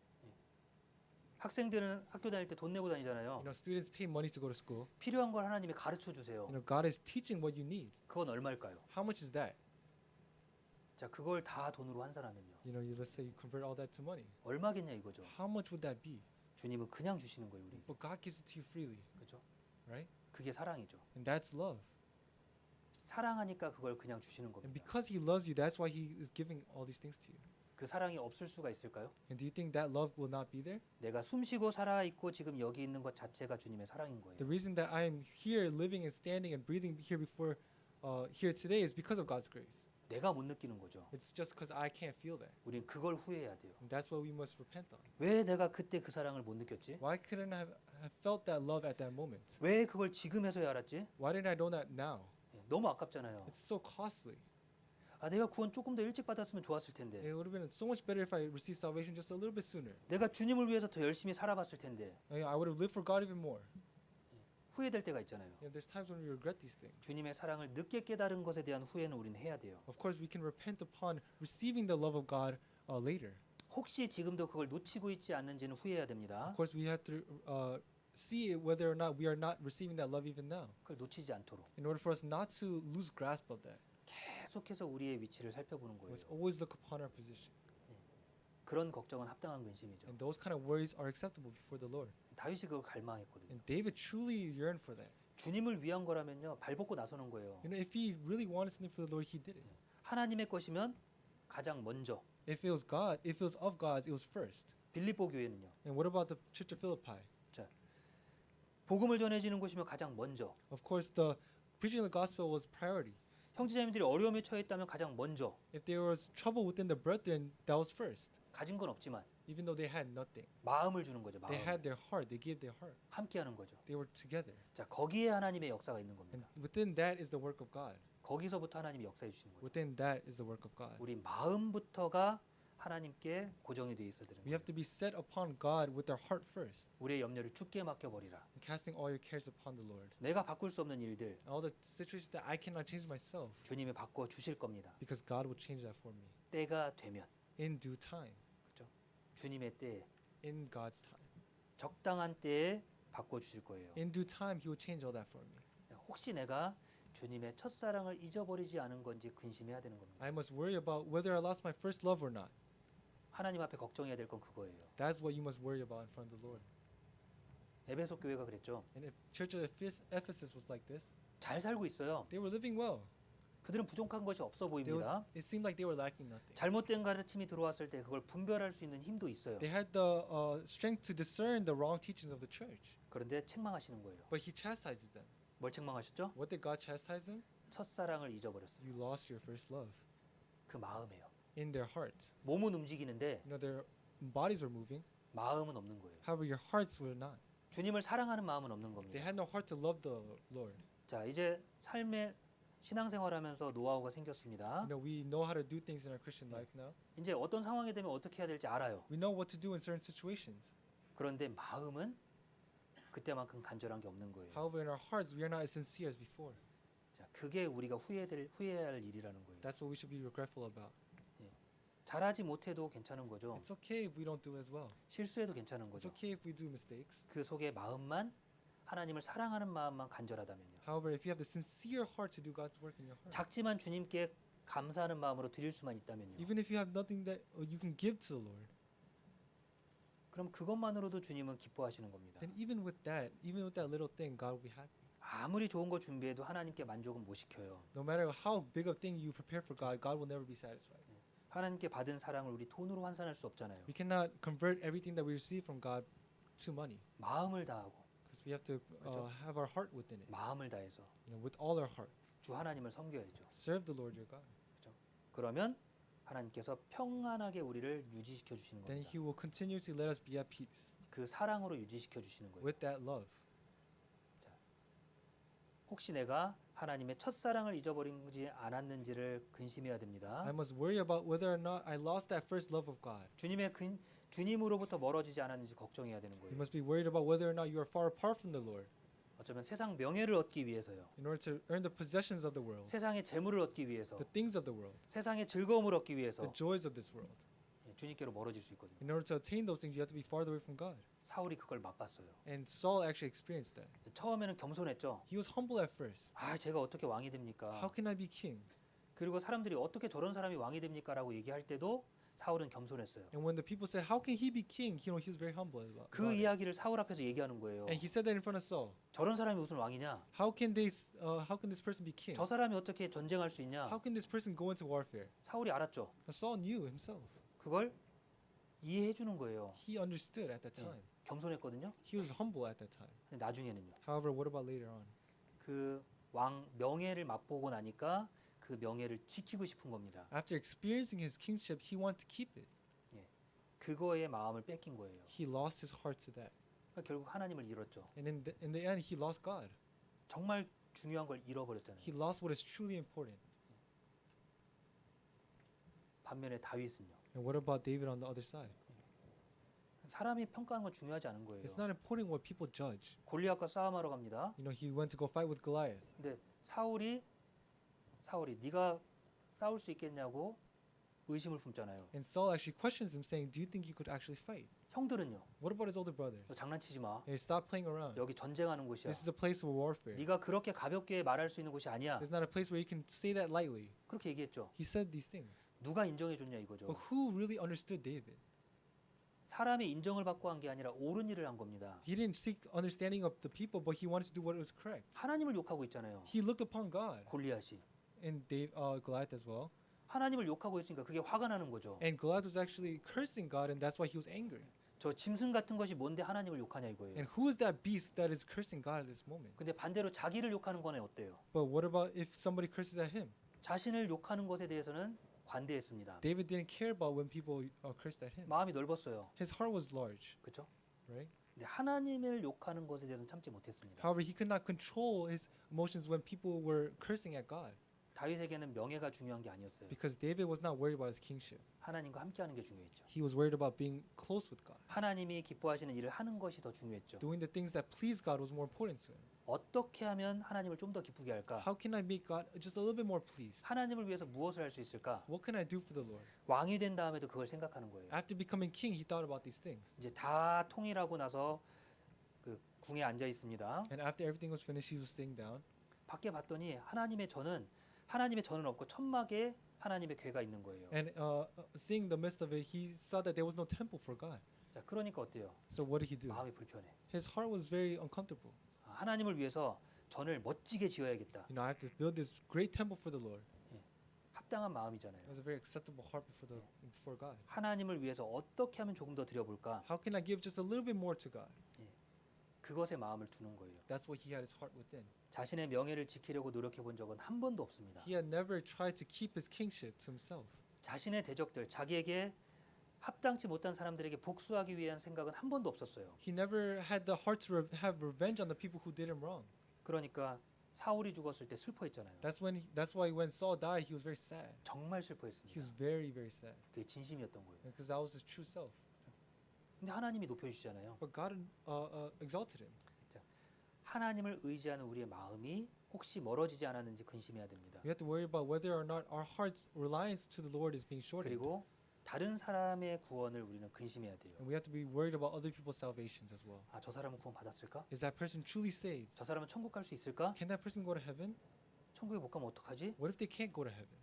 학생들은 학교 다닐 때 돈 내고 다니잖아요. You know, students pay money to go to school. 필요한 걸 하나님이 가르쳐 주세요. You know, God is teaching what you need. 그건 얼마일까요? How much is that? 자, 그걸 다 돈으로 환산하면요. You know, let's say you convert all that to money. 얼마겠냐 이거죠. How much would that be? 주님은 그냥 주시는 거예요, 우리. But God gives it to you freely, 그렇죠? right? 그게 사랑이죠. And that's love. 사랑하니까 그걸 그냥 주시는 And 겁니다. because He loves you, that's why He is giving all these things to you. 그 사랑이 없을 수가 있을까요? And do you think that love will not be there? 내가 숨쉬고 살아 있고 지금 여기 있는 것 자체가 주님의 사랑인 거예요. The reason that I am here, living and standing and breathing here before, here today, is because of God's grace. 내가 못 느끼는 거죠. It's just because I can't feel that. 우린 그걸 후회해야 돼요. And that's what we must repent on. 왜 내가 그때 그 사랑을 못 느꼈지? Why couldn't I have felt that love at that moment? 왜 그걸 지금에서야 알았지? Why didn't I know that now? 너무 아깝잖아요. It's so costly. 아, 내가 구원 조금 더 일찍 받았으면 좋았을 텐데. It would have been so much better if I received salvation just a little bit sooner. 내가 주님을 위해서 더 열심히 살아봤을 텐데. I would have lived for God even more. 후회될 때가 있잖아요. You know, there's times when we regret these things. 주님의 사랑을 늦게 깨달은 것에 대한 후회는 우리는 해야 돼요. Of course, we can repent upon receiving the love of God later. 혹시 지금도 그걸 놓치고 있지 않는지는 후회해야 됩니다. Of course, we have to see whether or not we are not receiving that love even now, 그걸 놓치지 않도록 in order for us not to lose grasp of that. 계속해서 우리의 위치를 살펴보는 We 거예요. must always look upon our position. 그런 걱정은 합당한 근심이죠. And those kind of worries are acceptable before the Lord. 다윗이 그걸 갈망했거든요. And David truly yearned for that. 주님을 위한 거라면요, 발벗고 나서는 거예요. You know, if he really wanted something for the Lord, he did it. 하나님의 것이면 가장 먼저. If it was God, if it was of God, it was first. 빌립보 교회는요. And what about the Church of Philippi? 복음을 전해지는 곳이면 가장 먼저. Of course, the preaching of the gospel was priority. 형제자매들이 어려움에 처해 있다면 가장 먼저. If there was trouble within the brethren, that was first. 가진 건 없지만 Even though they had nothing, 마음을 주는 거죠. they 마음. had their heart. They gave their heart. 함께하는 거죠. They were together. 자, 거기에 하나님의 역사가 있는 And 겁니다. within that is the work of God. 거기서부터 하나님이 역사해 주시는 거예요. Within that is the work of God. 우리 마음부터가 하나님께 고정이 돼 있어야 되는 We 거예요. have to be set upon God with our heart first, 우리의 염려를 주께 맡겨 버리라. and casting all your cares upon the Lord. 내가 바꿀 수 없는 일들 All the situations that I cannot change myself, 주님이 바꿔 주실 겁니다. because God will change that for me 때가 되면 in due time, 주님의 때에 in God's time. 적당한 때에 바꿔 주실 거예요. In due time, He will change all that for me. 혹시 내가 주님의 첫사랑을 잊어버리지 않은 건지 근심해야 되는 겁니다. I must worry about whether I lost my first love or not. 하나님 앞에 걱정해야 될 건 그거예요. That's what you must worry about in front of the Lord. 에베소 교회가 그랬죠. And if Church of Ephesus was like this, 잘 살고 있어요. they were living well. 그들은 부족한 것이 없어 보입니다. It seemed like they were lacking nothing. 잘못된 가르침이 들어왔을 때 그걸 분별할 수 있는 힘도 있어요. They had the strength to discern the wrong teachings of the church, 그런데 책망하시는 거예요. but He chastises them. 뭘 책망하셨죠? What did God chastise them? 첫사랑을 잊어버렸어요. You lost your first love. 그 마음에요. In their heart. 몸은 움직이는데 You know, their bodies were moving. 마음은 없는 거예요. However, your hearts were not. 주님을 사랑하는 마음은 없는 겁니다. They had no heart to love the Lord. 자, 이제 삶의 신앙생활하면서 노하우가 You 생겼습니다. know, we know how to do things in our Christian life now. 이제 어떤 상황이 되면 어떻게 해야 될지 알아요. We know what to do in certain situations. 그런데 마음은 그때만큼 간절한 게 없는 거예요. However, in our hearts, we are not as sincere as before. 자, 그게 우리가 후회해야 할 일이라는 거예요. That's what we should be regretful about. 잘하지 못해도 괜찮은 거죠. It's okay if we don't do as well. 실수해도 괜찮은 It's 거죠. okay if we do mistakes. 그 속에 마음만 하나님을 사랑하는 마음만 간절하다면요. However, if you have the sincere heart to do God's work in your heart, 작지만 주님께 감사하는 마음으로 드릴 수만 있다면요. even if you have nothing that you can give to the Lord, 그럼 그것만으로도 주님은 기뻐하시는 겁니다. then even with that little thing, God will be happy. 아무리 좋은 거 준비해도 하나님께 만족은 못 시켜요. No matter how big a thing you prepare for God, God will never be satisfied. 하나님께 받은 사랑을 우리 돈으로 환산할 수 없잖아요. We cannot convert everything that we receive from God to money, 마음을 다하고 because we have to 그렇죠. have our heart within it. 마음을 다해서 You know, with all our heart, 주 하나님을 섬겨야죠. serve the Lord your God. 그러면 하나님께서 평안하게 우리를 유지시켜 주시는 Then 겁니다. He will continuously let us be at peace 그 사랑으로 유지시켜 주시는 거예요. with that love. 혹시 내가 하나님의 첫사랑을 잊어버리지 않았는지를 근심해야 됩니다. I must worry about whether or not I lost that first love of God. 주님으로부터 멀어지지 않았는지 걱정해야 되는 You 거예요. must be worried about whether or not you are far apart from the Lord 어쩌면 세상 명예를 얻기 위해서요. in order to earn the possessions of the world, 세상의 재물을 얻기 위해서, the things of the world, 세상의 즐거움을 얻기 위해서 the joys of this world. 주님께로 멀어질 수 있거든요. In order to attain those things, you have to be farther away from God. 사울이 그걸 맛봤어요. And Saul actually experienced that. 처음에는 겸손했죠. He was humble at first. 아, 제가 어떻게 왕이 됩니까? How can I be king? 그리고 사람들이 어떻게 저런 사람이 왕이 됩니까라고 얘기할 때도 사울은 겸손했어요. And when the people said, "How can he be king?" You know, he was very humble about 그 it. 이야기를 사울 앞에서 얘기하는 거예요. And he said that in front of Saul. 저런 사람이 무슨 왕이냐? How can this person be king? 저 사람이 어떻게 전쟁할 수 있냐? How can this person go into warfare? 사울이 알았죠. Now, Saul knew himself. 그걸 이해해 주는 거예요. He understood at that time. 겸손했거든요. He was humble at that time. 근데 나중에는요. However, what about later on? 그 왕 명예를 맛보고 나니까 그 명예를 지키고 싶은 겁니다. After experiencing his kingship, he wanted to keep it. 그거에 마음을 뺏긴 거예요. He lost his heart to that. 그러니까 결국 하나님을 잃었죠. And in the end, he lost God. 정말 중요한 걸 잃어버렸잖아요. He lost what is truly important. 반면에 다윗은요. And what about David on the other side? 사람이 평가하는 건 중요하지 않은 거예요. It's not important what people judge. 골리앗과 싸움하러 갑니다. You know, he went to go fight with Goliath. 근데 사울이 네가 싸울 수 있겠냐고 의심을 품잖아요. And Saul actually questions him, saying, "Do you think you could actually fight?" 형들은요. What about his older brothers? 너 장난치지 마. Hey, stop playing around. 여기 전쟁하는 곳이야. This is a place of warfare. 네가 그렇게 가볍게 말할 수 있는 곳이 아니야. It's not a place where you can say that lightly. 그렇게 얘기했죠. He said these things. 누가 인정해 줬냐 이거죠. But who really understood David? 사람의 인정을 받고 한 게 아니라 옳은 일을 한 겁니다. He didn't seek understanding of the people, but he wanted to do what was correct. 하나님을 욕하고 있잖아요. He looked upon God 골리앗이. and Goliath as well. 하나님을 욕하고 있으니까 그게 화가 나는 거죠. And Goliath was actually cursing God, and that's why he was angry. 저 짐승 같은 것이 뭔데 하나님을 욕하냐 이거예요. And who is that beast that is cursing God at this moment? 근데 반대로 자기를 욕하는 거는 어때요? But what about if somebody curses at him? 자신을 욕하는 것에 대해서는 관대했습니다. David didn't care about when people cursed at him. 마음이 넓었어요. His heart was large, 그렇죠? right? 근데 하나님을 욕하는 것에 대해서는 참지 못했습니다. However, he could not control his emotions when people were cursing at God, 다윗에게는 명예가 중요한 게 아니었어요. because David was not worried about his kingship. 하나님과 함께하는 게 중요했죠. He was worried about being close with God. 하나님이 기뻐하시는 일을 하는 것이 더 중요했죠. Doing the things that please God was more important to him. 어떻게 하면 하나님을 좀 더 기쁘게 할까? How can I make God just a little bit more pleased? 하나님을 위해서 무엇을 할 수 있을까? What can I do for the Lord? 왕이 된 다음에도 그걸 생각하는 거예요. After becoming king, he thought about these things. 이제 다 통일하고 나서 그 궁에 앉아 있습니다. And after everything was finished, he was staying down. 밖에 봤더니 하나님의 전은 없고 천막에 하나님의 궤가 있는 거예요. And seeing the midst of it, he saw that there was no temple for God. 자, 그러니까 어때요? So what did he do? 마음이 불편해. His heart was very uncomfortable. 하나님을 위해서 전을 멋지게 지어야겠다. You know, I have to build this great temple for the Lord. 합당한 마음이잖아요. It was a very acceptable heart before God. 하나님을 위해서 어떻게 하면 조금 더 드려볼까? How can I give just a little bit more to God? 그것에 마음을 두는 거예요. That's what he had his heart within. 자신의 명예를 지키려고 노력해 본 적은 한 번도 없습니다. He had never tried to keep his kingship to himself. 자신의 대적들, 자기에게 합당치 못한 사람들에게 복수하기 위한 생각은 한 번도 없었어요. He never had the heart to have revenge on the people who did him wrong. 그러니까 사울이 죽었을 때 슬퍼했잖아요. That's why when Saul died, he was very sad. 정말 He 슬퍼했습니다. was very, very sad 그게 진심이었던 거예요. because that was his true self. 근데 하나님이 높여주시잖아요. But God exalted him. 하나님을 의지하는 우리의 마음이 혹시 멀어지지 않았는지 근심해야 됩니다. We have to worry about whether or not our heart's reliance to the Lord is being shortened. 그리고 다른 사람의 구원을 우리는 근심해야 돼요. And we have to be worried about other people's salvations as well. 아, 저 사람은 구원 받았을까? Is that person truly saved? 저 사람은 천국 갈 수 있을까? Can that person go to heaven? 천국에 못 가면 어떡하지? What if they can't go to heaven?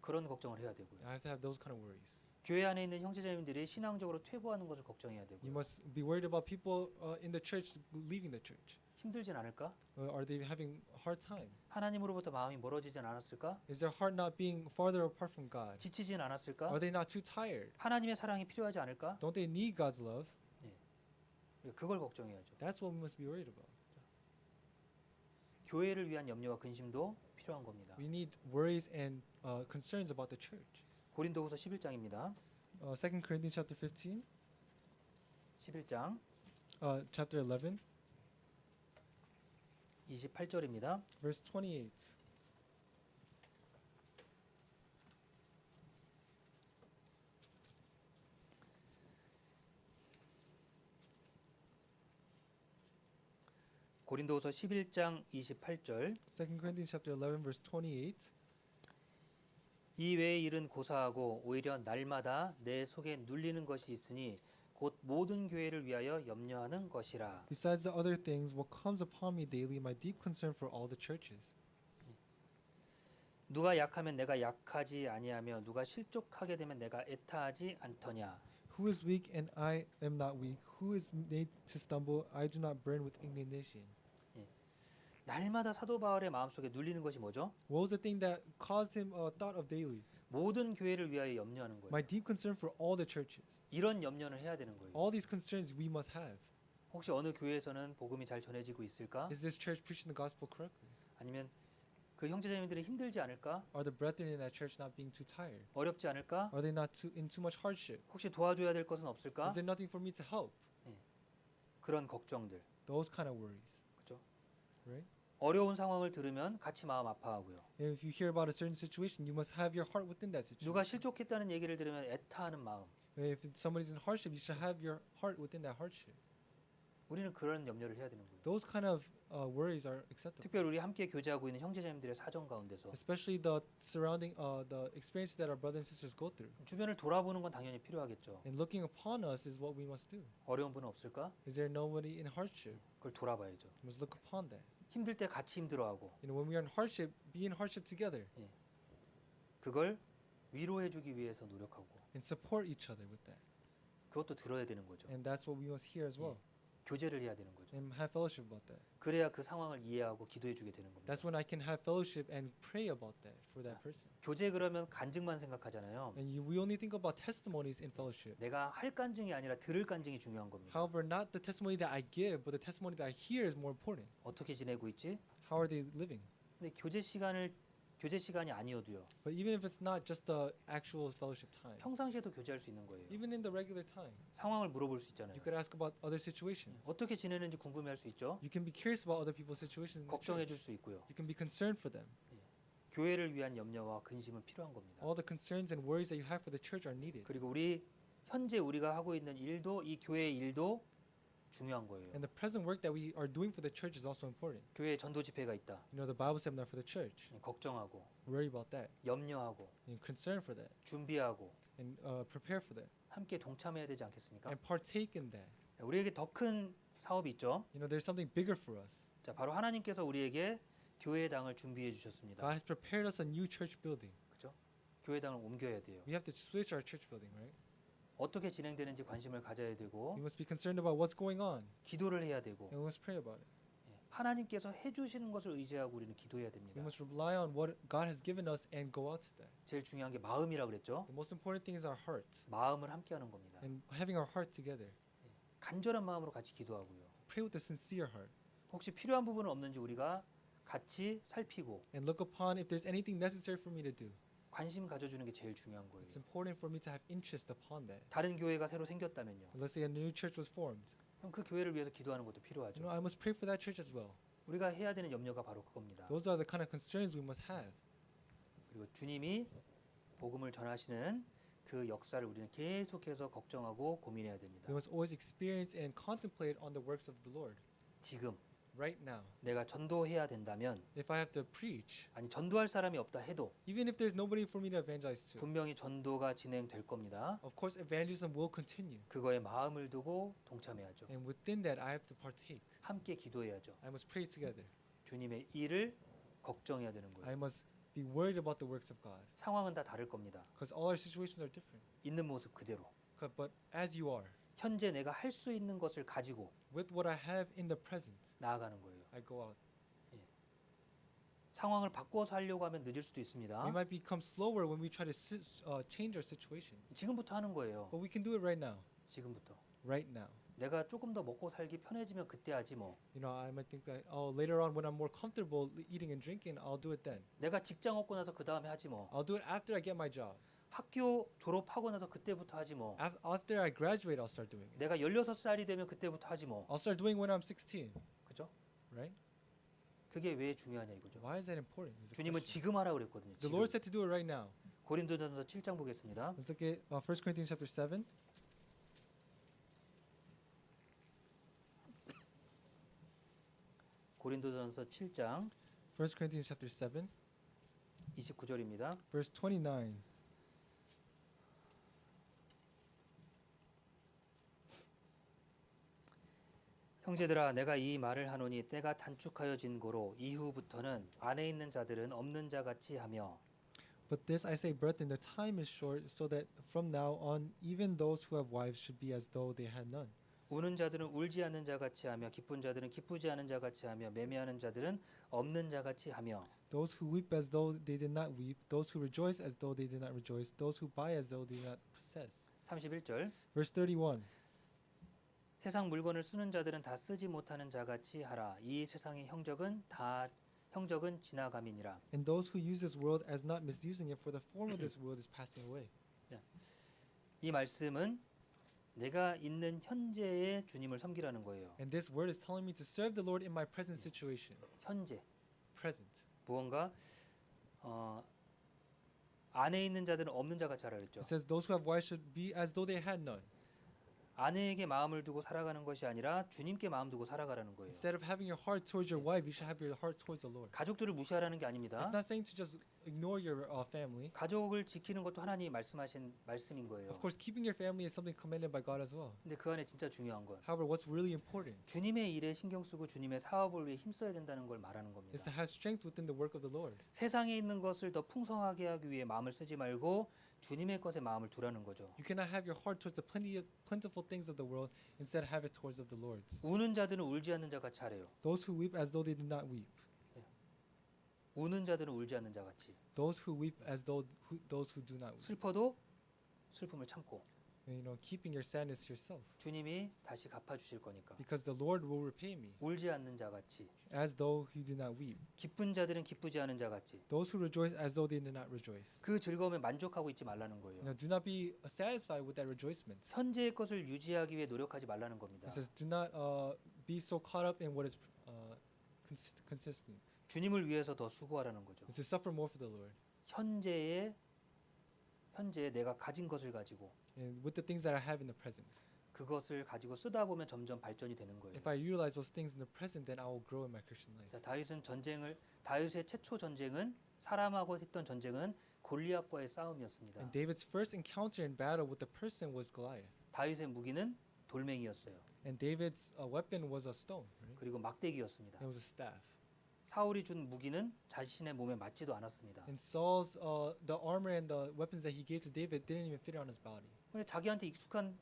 그런 걱정을 해야 되고요. I have to have those kind of worries. 교회 안에 있는 형제자매들이 신앙적으로 퇴보하는 것을 걱정해야 You 되고요. must be worried about people in the church leaving the church. 힘들진 않을까? Are they having a hard time? 하나님으로부터 마음이 멀어지진 않았을까? Is their heart not being farther apart from God? 지치진 않았을까? Are they not too tired? 하나님의 사랑이 필요하지 않을까? Don't they need God's love? 그걸 걱정해야죠. That's what we must be worried about. 교회를 위한 염려와 근심도 필요한 겁니다. We need worries and concerns about the church. 고린도후서 11장입니다. 2 Corinthians chapter 15, 11장 chapter 11, 28절입니다. verse 28. 고린도후서 11장 28절 2 Corinthians chapter 11, verse 28. 이 외의 일은 고사하고 오히려 날마다 내 속에 눌리는 것이 있으니 곧 모든 교회를 위하여 염려하는 것이라. Besides the other things, what comes upon me daily, my deep concern for all the churches. 누가 약하면 내가 약하지 아니하며 누가 실족하게 되면 내가 애타하지 않더냐. Who is weak and I am not weak? Who is made to stumble? I do not burn with indignation. 날마다 사도 바울의 마음속에 눌리는 것이 뭐죠? What was the thing that caused him a thought of daily? 모든 교회를 위하여 염려하는 거예요. My deep concern for all the churches. 이런 염려는 해야 되는 거예요. All these concerns we must have. 혹시 어느 교회에서는 복음이 잘 전해지고 있을까? Is this church preaching the gospel correctly? 아니면 그 형제자매들이 힘들지 않을까? Are the brethren in that church not being too tired? 어렵지 않을까? Are they not in too much hardship? 혹시 도와줘야 될 것은 없을까? Is there nothing for me to help? 그런 걱정들. Those kind of worries, 그죠? right? 어려운 상황을 들으면 같이 마음 아파하고요. And if you hear about a certain situation, you must have your heart within that situation. 누가 실족했다는 얘기를 들으면 애타하는 마음. And if somebody's in hardship, you should have your heart within that hardship. 우리는 그런 염려를 해야 되는 거예요. Those kind of worries are acceptable. 특별히 우리 함께 교제하고 있는 형제자매들의 사정 가운데서 Especially the surrounding, the experiences that our brothers and sisters go through. 주변을 돌아보는 건 당연히 필요하겠죠. And looking upon us is what we must do. 어려운 분은 없을까? Is there nobody in hardship? 그걸 돌아봐야죠. We must look upon that. 힘들 때 같이 힘들어하고 When we are in hardship, be in hardship together 그걸 위로해주기 위해서 노력하고 and support each other with that. 그것도 들어야 되는 거죠. And that's what we must hear as well. 교제를 해야 되는 거죠. And have fellowship about that. 그래야 그 상황을 이해하고 기도해주게 되는 겁니다. That's when I can have fellowship and pray about that for that person. 교제 그러면 간증만 생각하잖아요. And we only think about testimonies in fellowship. 내가 할 간증이 아니라 들을 간증이 중요한 겁니다. However, not the testimony that I give, but the testimony that I hear is more important. 어떻게 지내고 있지? How are they living? 근데 교제 시간이 아니어도요. But even if it's not just the actual fellowship time, 평상시에도 교제할 수 있는 거예요. even in the regular time, 상황을 물어볼 수 있잖아요. you could ask about other situations. 어떻게 지내는지 궁금해할 수 있죠. You can be curious about other people's situations. in the 걱정해 church. 줄 수 있고요. You can be concerned for them. 교회를 위한 염려와 근심은 필요한 겁니다. All the concerns and worries that you have for the church are needed. 그리고 현재 우리가 하고 있는 일도 이 교회의 일도 중요한 거예요. And the present work that we are doing for the church is also important. 교회에 전도 집회가 있다. You know, the Bible seminar for the church. 걱정하고 Worry about that. 염려하고 And concern for that. 준비하고 And prepare for that. 함께 동참해야 되지 않겠습니까? And partake in that. 우리에게 더 큰 사업이 있죠. You know, there's something bigger for us. 자, 바로 하나님께서 우리에게 교회당을 준비해 주셨습니다. God has prepared us a new church building. 그렇죠? 교회당을 옮겨야 돼요. We have to switch our church building, right? 어떻게 진행되는지 관심을 가져야 되고 We must be concerned about what's going on. 기도를 해야 되고 And we must pray about it. 하나님께서 해주시는 것을 의지하고 우리는 기도해야 됩니다. We must rely on what God has given us and go out to that. 제일 중요한 게 마음이라 그랬죠. The most important thing is our heart. 마음을 함께하는 겁니다. And having our heart together. 간절한 마음으로 같이 기도하고요. pray with a sincere heart 혹시 필요한 부분은 없는지 우리가 같이 살피고 and look upon if there's anything necessary for me to do. 관심 가져주는 게 제일 중요한 거예요. It's important for me to have interest upon that. 다른 교회가 새로 생겼다면요. Let's say a new church was formed. 그럼 그 교회를 위해서 기도하는 것도 You 필요하죠. know, I must pray for that church as well. 우리가 해야 되는 염려가 바로 그겁니다. Those are the kind of concerns we must have. 그리고 주님이 복음을 전하시는 그 역사를 우리는 계속해서 걱정하고 고민해야 됩니다. We must always experience and contemplate on the works of the Lord. 지금 Right now, 내가 전도해야 된다면 if I have to preach, 아니 전도할 사람이 없다 해도 even if there's nobody for me to evangelize to, 분명히 전도가 진행될 겁니다. of course evangelism will continue. 그거에 마음을 두고 동참해야죠. And within that, I have to partake. 함께 기도해야죠. I must pray together. 주님의 일을 걱정해야 되는 I 거예요. must be worried about the works of God. 상황은 다 다를 겁니다. Because all our situations are different. 있는 모습 그대로. But as you are, 현재 내가 할 수 있는 것을 가지고 with what I have in the present, 나아가는 거예요. I go out. 상황을 바꿔서 하려고 하면 늦을 수도 있습니다. We might become slower when we try to change our situations. 지금부터 하는 거예요. But we can do it right now. 지금부터. Right now. 내가 조금 더 먹고 살기 편해지면 그때 하지 뭐. You know, I might think that, oh, later on when I'm more comfortable eating and drinking, I'll do it then. 내가 직장 얻고 나서 그 다음에 하지 뭐. I'll do it after I get my job. 학교 졸업하고 나서 그때부터 하지 뭐. After I graduate, I'll start doing it. 내가 16살이 되면 그때부터 하지 뭐. I'll start doing when I'm 16, 그죠? right? 그게 왜 중요하냐 이거죠. Why is that important? Is the 주님은 question. 지금 하라 그랬거든요. The 지금. Lord said to do it right now. 고린도전서 7장 보겠습니다. Let's look at 1 Corinthians chapter 7. 고린도전서 7장 1 Corinthians chapter 7, 29절입니다. verse 29. 형제들아 내가 이 말을 하노니 때가 단축하여진 고로 이후부터는 안에 있는 자들은 없는 자 같이 하며 But this I say, brethren, the time is short, so that from now on even those who have wives should be as though they had none. 우는 자들은 울지 않는 자 같이 하며 기쁜 자들은 기쁘지 않은 자 같이 하며 매매하는 자들은 없는 자 같이 하며 Those who weep as though they did not weep, those who rejoice as though they did not rejoice, those who buy as though they did not possess. 31절 Verse 31. 세상 물건을 쓰는 자들은 다 쓰지 못하는 자 같이 하라 이 세상의 형적은 지나감이니라. And those who use this world as not misusing it, for the form of this world is passing away. 이 말씀은 내가 있는 현재의 주님을 섬기라는 거예요. And this word is telling me to serve the Lord in my present situation. 현재 Present. 무언가 안에 있는 자들은 없는 자 같이 하라 그랬죠. It says those who have wives should be as though they had none. 아내에게 마음을 두고 살아가는 것이 아니라 주님께 마음 두고 살아가라는 거예요. Instead of having your heart towards your wife, you should have your heart towards the Lord. 가족들을 무시하라는 게 아닙니다. It's not saying to just ignore your family. 가족을 지키는 것도 하나님이 말씀하신 말씀인 거예요. Of course, keeping your family is something commanded by God as well. 근데 그 안에 진짜 중요한 건 However, what's really important 주님의 일에 신경 쓰고 주님의 사업을 위해 힘써야 된다는 걸 말하는 is 겁니다. to have strength within the work of the Lord. 세상에 있는 것을 더 풍성하게 하기 위해 마음을 쓰지 말고 주님의 것에 마음을 두라는 거죠. You cannot have your heart towards the plentiful things of the world, instead have it towards of the Lord's. 우는 자들은 울지 않는 자 같이 하래요. Those who weep as though they did not weep. 우는 자들은 울지 않는 자 같이. Those who weep as though those who do not weep. 슬퍼도 슬픔을 참고 And, keeping your sadness to yourself, 주님이 다시 갚아 주실 거니까. because the Lord will repay me, 울지 않는 자 같이. as though he did not weep. 기쁜 자들은 기쁘지 않은 자 같이. Those who rejoice as though they did not rejoice. 그 즐거움에 만족하고 있지 말라는 거예요. Do not be satisfied with that rejoicement. 현재의 것을 유지하기 위해 노력하지 말라는 겁니다. It says, do not be so caught up in what is consistent. 주님을 위해서 더 수고하라는 거죠. It's to suffer more for the Lord. 현재에 내가 가진 것을 가지고 And with the things that I have in the present. 그것을 가지고 쓰다 보면 점점 발전이 되는 거예요. If I utilize those things in the present, then I will grow in my Christian life. 자, 다윗의 최초 전쟁은 사람하고 했던 전쟁은 골리앗과의 싸움이었습니다. And David's first encounter in battle with the person was Goliath. 다윗의 무기는 돌멩이였어요. And David's weapon was a stone. Right? 그리고 막대기였습니다. It was a staff. 사울이 준 무기는 자신의 몸에 맞지도 않았습니다. And Saul's the armor and the weapons that he gave to David didn't even fit on his body. 근데 자기한테 익숙한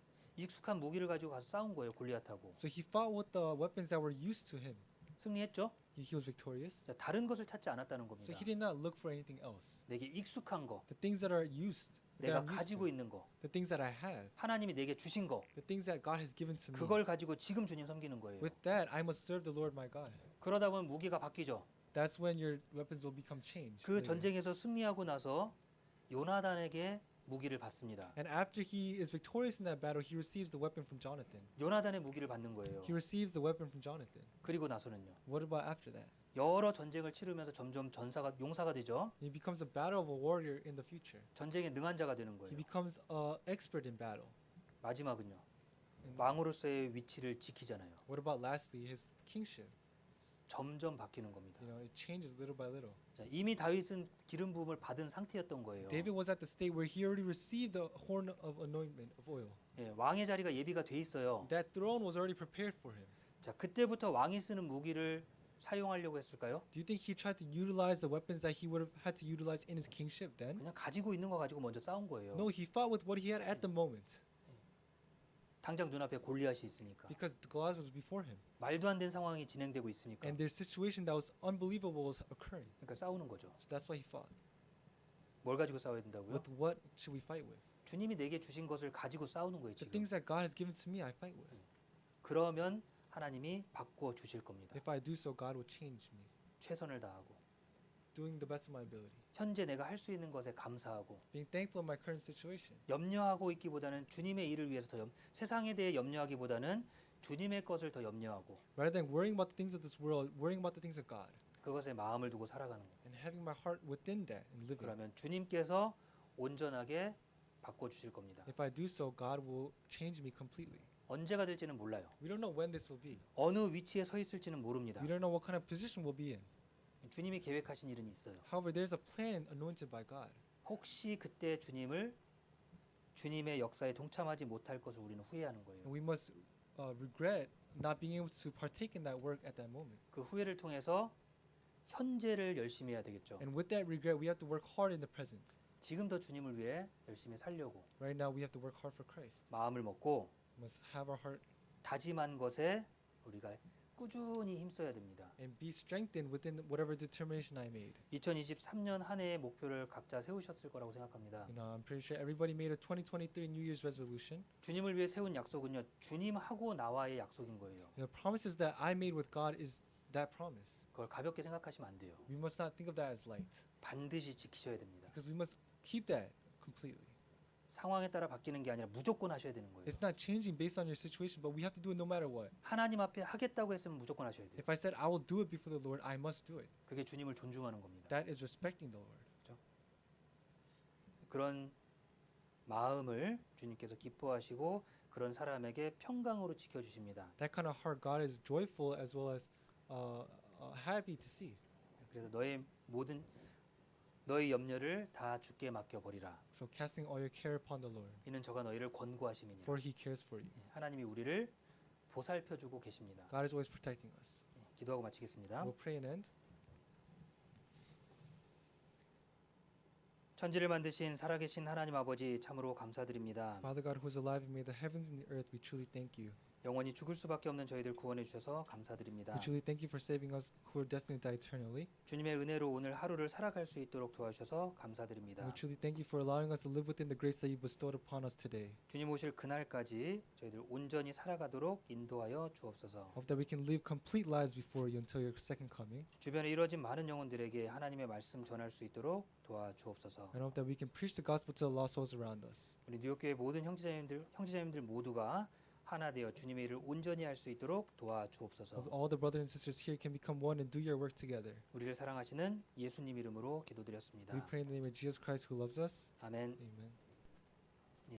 무기를 가지고 가서 싸운 거예요, 골리앗하고. So he fought with the weapons that were used to him. 승리했죠? He was victorious. 자, 다른 것을 찾지 않았다는 So 겁니다. he did not look for anything else. 내게 익숙한 거, The things that are used 내가 I'm used 가지고 to, 있는 거, the things that I have, 하나님이 내게 주신 거, the things that God has given to me. 그걸 가지고 지금 주님 섬기는 거예요. With that, I must serve the Lord my God. 그러다 보면 무기가 바뀌죠. That's when your weapons will become changed. 그 later. 전쟁에서 승리하고 나서 요나단에게 무기를 받습니다. And after he is victorious in that battle, he receives the weapon from Jonathan. 요나단의 무기를 받는 거예요. He receives the weapon from Jonathan. 그리고 나서는요. What about after that? 여러 전쟁을 치르면서 점점 용사가 되죠. He becomes a battle of a warrior in the future. 전쟁에 능한 자가 되는 He 거예요. becomes an expert in battle. 마지막은요. And 왕으로서의 위치를 지키잖아요. what about lastly, his kingship? 점점 바뀌는 겁니다. It changes little by little. 자, 이미 다윗은 기름 부음을 받은 상태였던 거예요. David was at the state where he already received the horn of anointment of oil. 예, 왕의 자리가 예비가 돼 있어요. That throne was already prepared for him. 자, 그때부터 왕이 쓰는 무기를 사용하려고 했을까요? Do you think he tried to utilize the weapons that he would have had to utilize in his kingship then? 그냥 가지고 있는 거 가지고 먼저 싸운 거예요. No, he fought with what he had at the moment 당장 눈앞에 골리앗이 있으니까. because the Goliath was before him. 말도 안 되는 상황이 진행되고 있으니까. And their situation that was unbelievable was occurring. 그러니까 싸우는 거죠. So that's why he fought. 뭘 가지고 싸워야 된다고요? With what should we fight with? 주님이 내게 주신 것을 가지고 싸우는 거예요, The 지금. things that God has given to me, I fight with. 그러면 하나님이 바꾸어 주실 겁니다. If I do so, God will change me. 최선을 다하고 Doing the best of my ability. 현재 내가 할 수 있는 것에 감사하고 Being thankful in my current situation. 염려하고 있기보다는 주님의 일을 위해서 세상에 대해 염려하기보다는 주님의 것을 더 염려하고 Rather than worrying about the things of this world, worrying about the things of God. 그것에 마음을 두고 살아가는 거예요. And having my heart within that and living. 그러면 주님께서 온전하게 바꿔 주실 겁니다. If I do so, God will change me completely. 언제가 될지는 몰라요. We don't know when this will be. 어느 위치에 서 있을지는 모릅니다. We don't know what kind of position we'll be in. 주님이 계획하신 일은 있어요. However, there's a plan anointed by God. 혹시 그때 주님의 역사에 동참하지 못할 것을 우리는 후회하는 거예요. And we must regret not being able to partake in that work at that moment. 그 후회를 통해서 현재를 열심히 해야 되겠죠. And with that regret, we have to work hard in the present. 지금도 주님을 위해 열심히 살려고 Right now, we have to work hard for Christ. 마음을 먹고 We must have our heart 다짐한 것에 우리가 꾸준히 힘써야 됩니다. and be strengthened within whatever determination I made. 2023년 한 해의 목표를 각자 세우셨을 거라고 생각합니다. I'm pretty sure everybody made a 2023 New Year's resolution. 주님을 위해 세운 약속은요. 주님하고 나와의 약속인 거예요. Promises that I made with God is that promise. 그걸 가볍게 생각하시면 안 돼요. We must not think of that as light 반드시 지키셔야 됩니다. because we must keep that completely. 상황에 따라 바뀌는 게 아니라 무조건 하셔야 되는 거예요. It's not changing based on your situation, but we have to do it no matter what. 하나님 앞에 하겠다고 했으면 무조건 하셔야 돼요. If I said I will do it before the Lord, I must do it. 그게 주님을 존중하는 겁니다. That is respecting the Lord. 그런 마음을 주님께서 기뻐하시고 그런 사람에게 평강으로 지켜주십니다. That kind of heart, God is joyful as well as happy to see. 그래서 너의 염려를 다 주께 맡겨버리라. So casting all your care upon the Lord, 이는 저가 너희를 권고하심이니라. for He cares for you. 하나님이 우리를 보살펴주고 계십니다. God is always protecting us. 기도하고 마치겠습니다. We'll pray and end. 천지를 만드신 살아계신 하나님 아버지 참으로 감사드립니다. Father God, who is alive and made the heavens and the earth, we truly thank you. 영원히 죽을 수밖에 없는 저희들 구원해 주셔서 감사드립니다. We truly thank you for saving us who are destined to die eternally. 주님의 은혜로 오늘 하루를 살아갈 수 있도록 도와주셔서 감사드립니다. We truly thank you for allowing us to live within the grace that you bestowed upon us today. 주님 오실 그날까지 저희들 온전히 살아가도록 인도하여 주옵소서. Hope that we can live complete lives before you until your second coming. 주변에 이루어진 많은 영혼들에게 하나님의 말씀 전할 수 있도록 도와주옵소서. And hope that we can preach the gospel to the lost souls around us. 우리 뉴욕교회 모든 형제자매들 모두가 하나 되어 주님의 일을 온전히 할 수 있도록 도와주옵소서. Hope all the brothers and sisters here can become one and do your work together. 우리를 사랑하시는 예수님 이름으로 기도드렸습니다. We pray in the name of Jesus Christ who loves us. 아멘. Amen.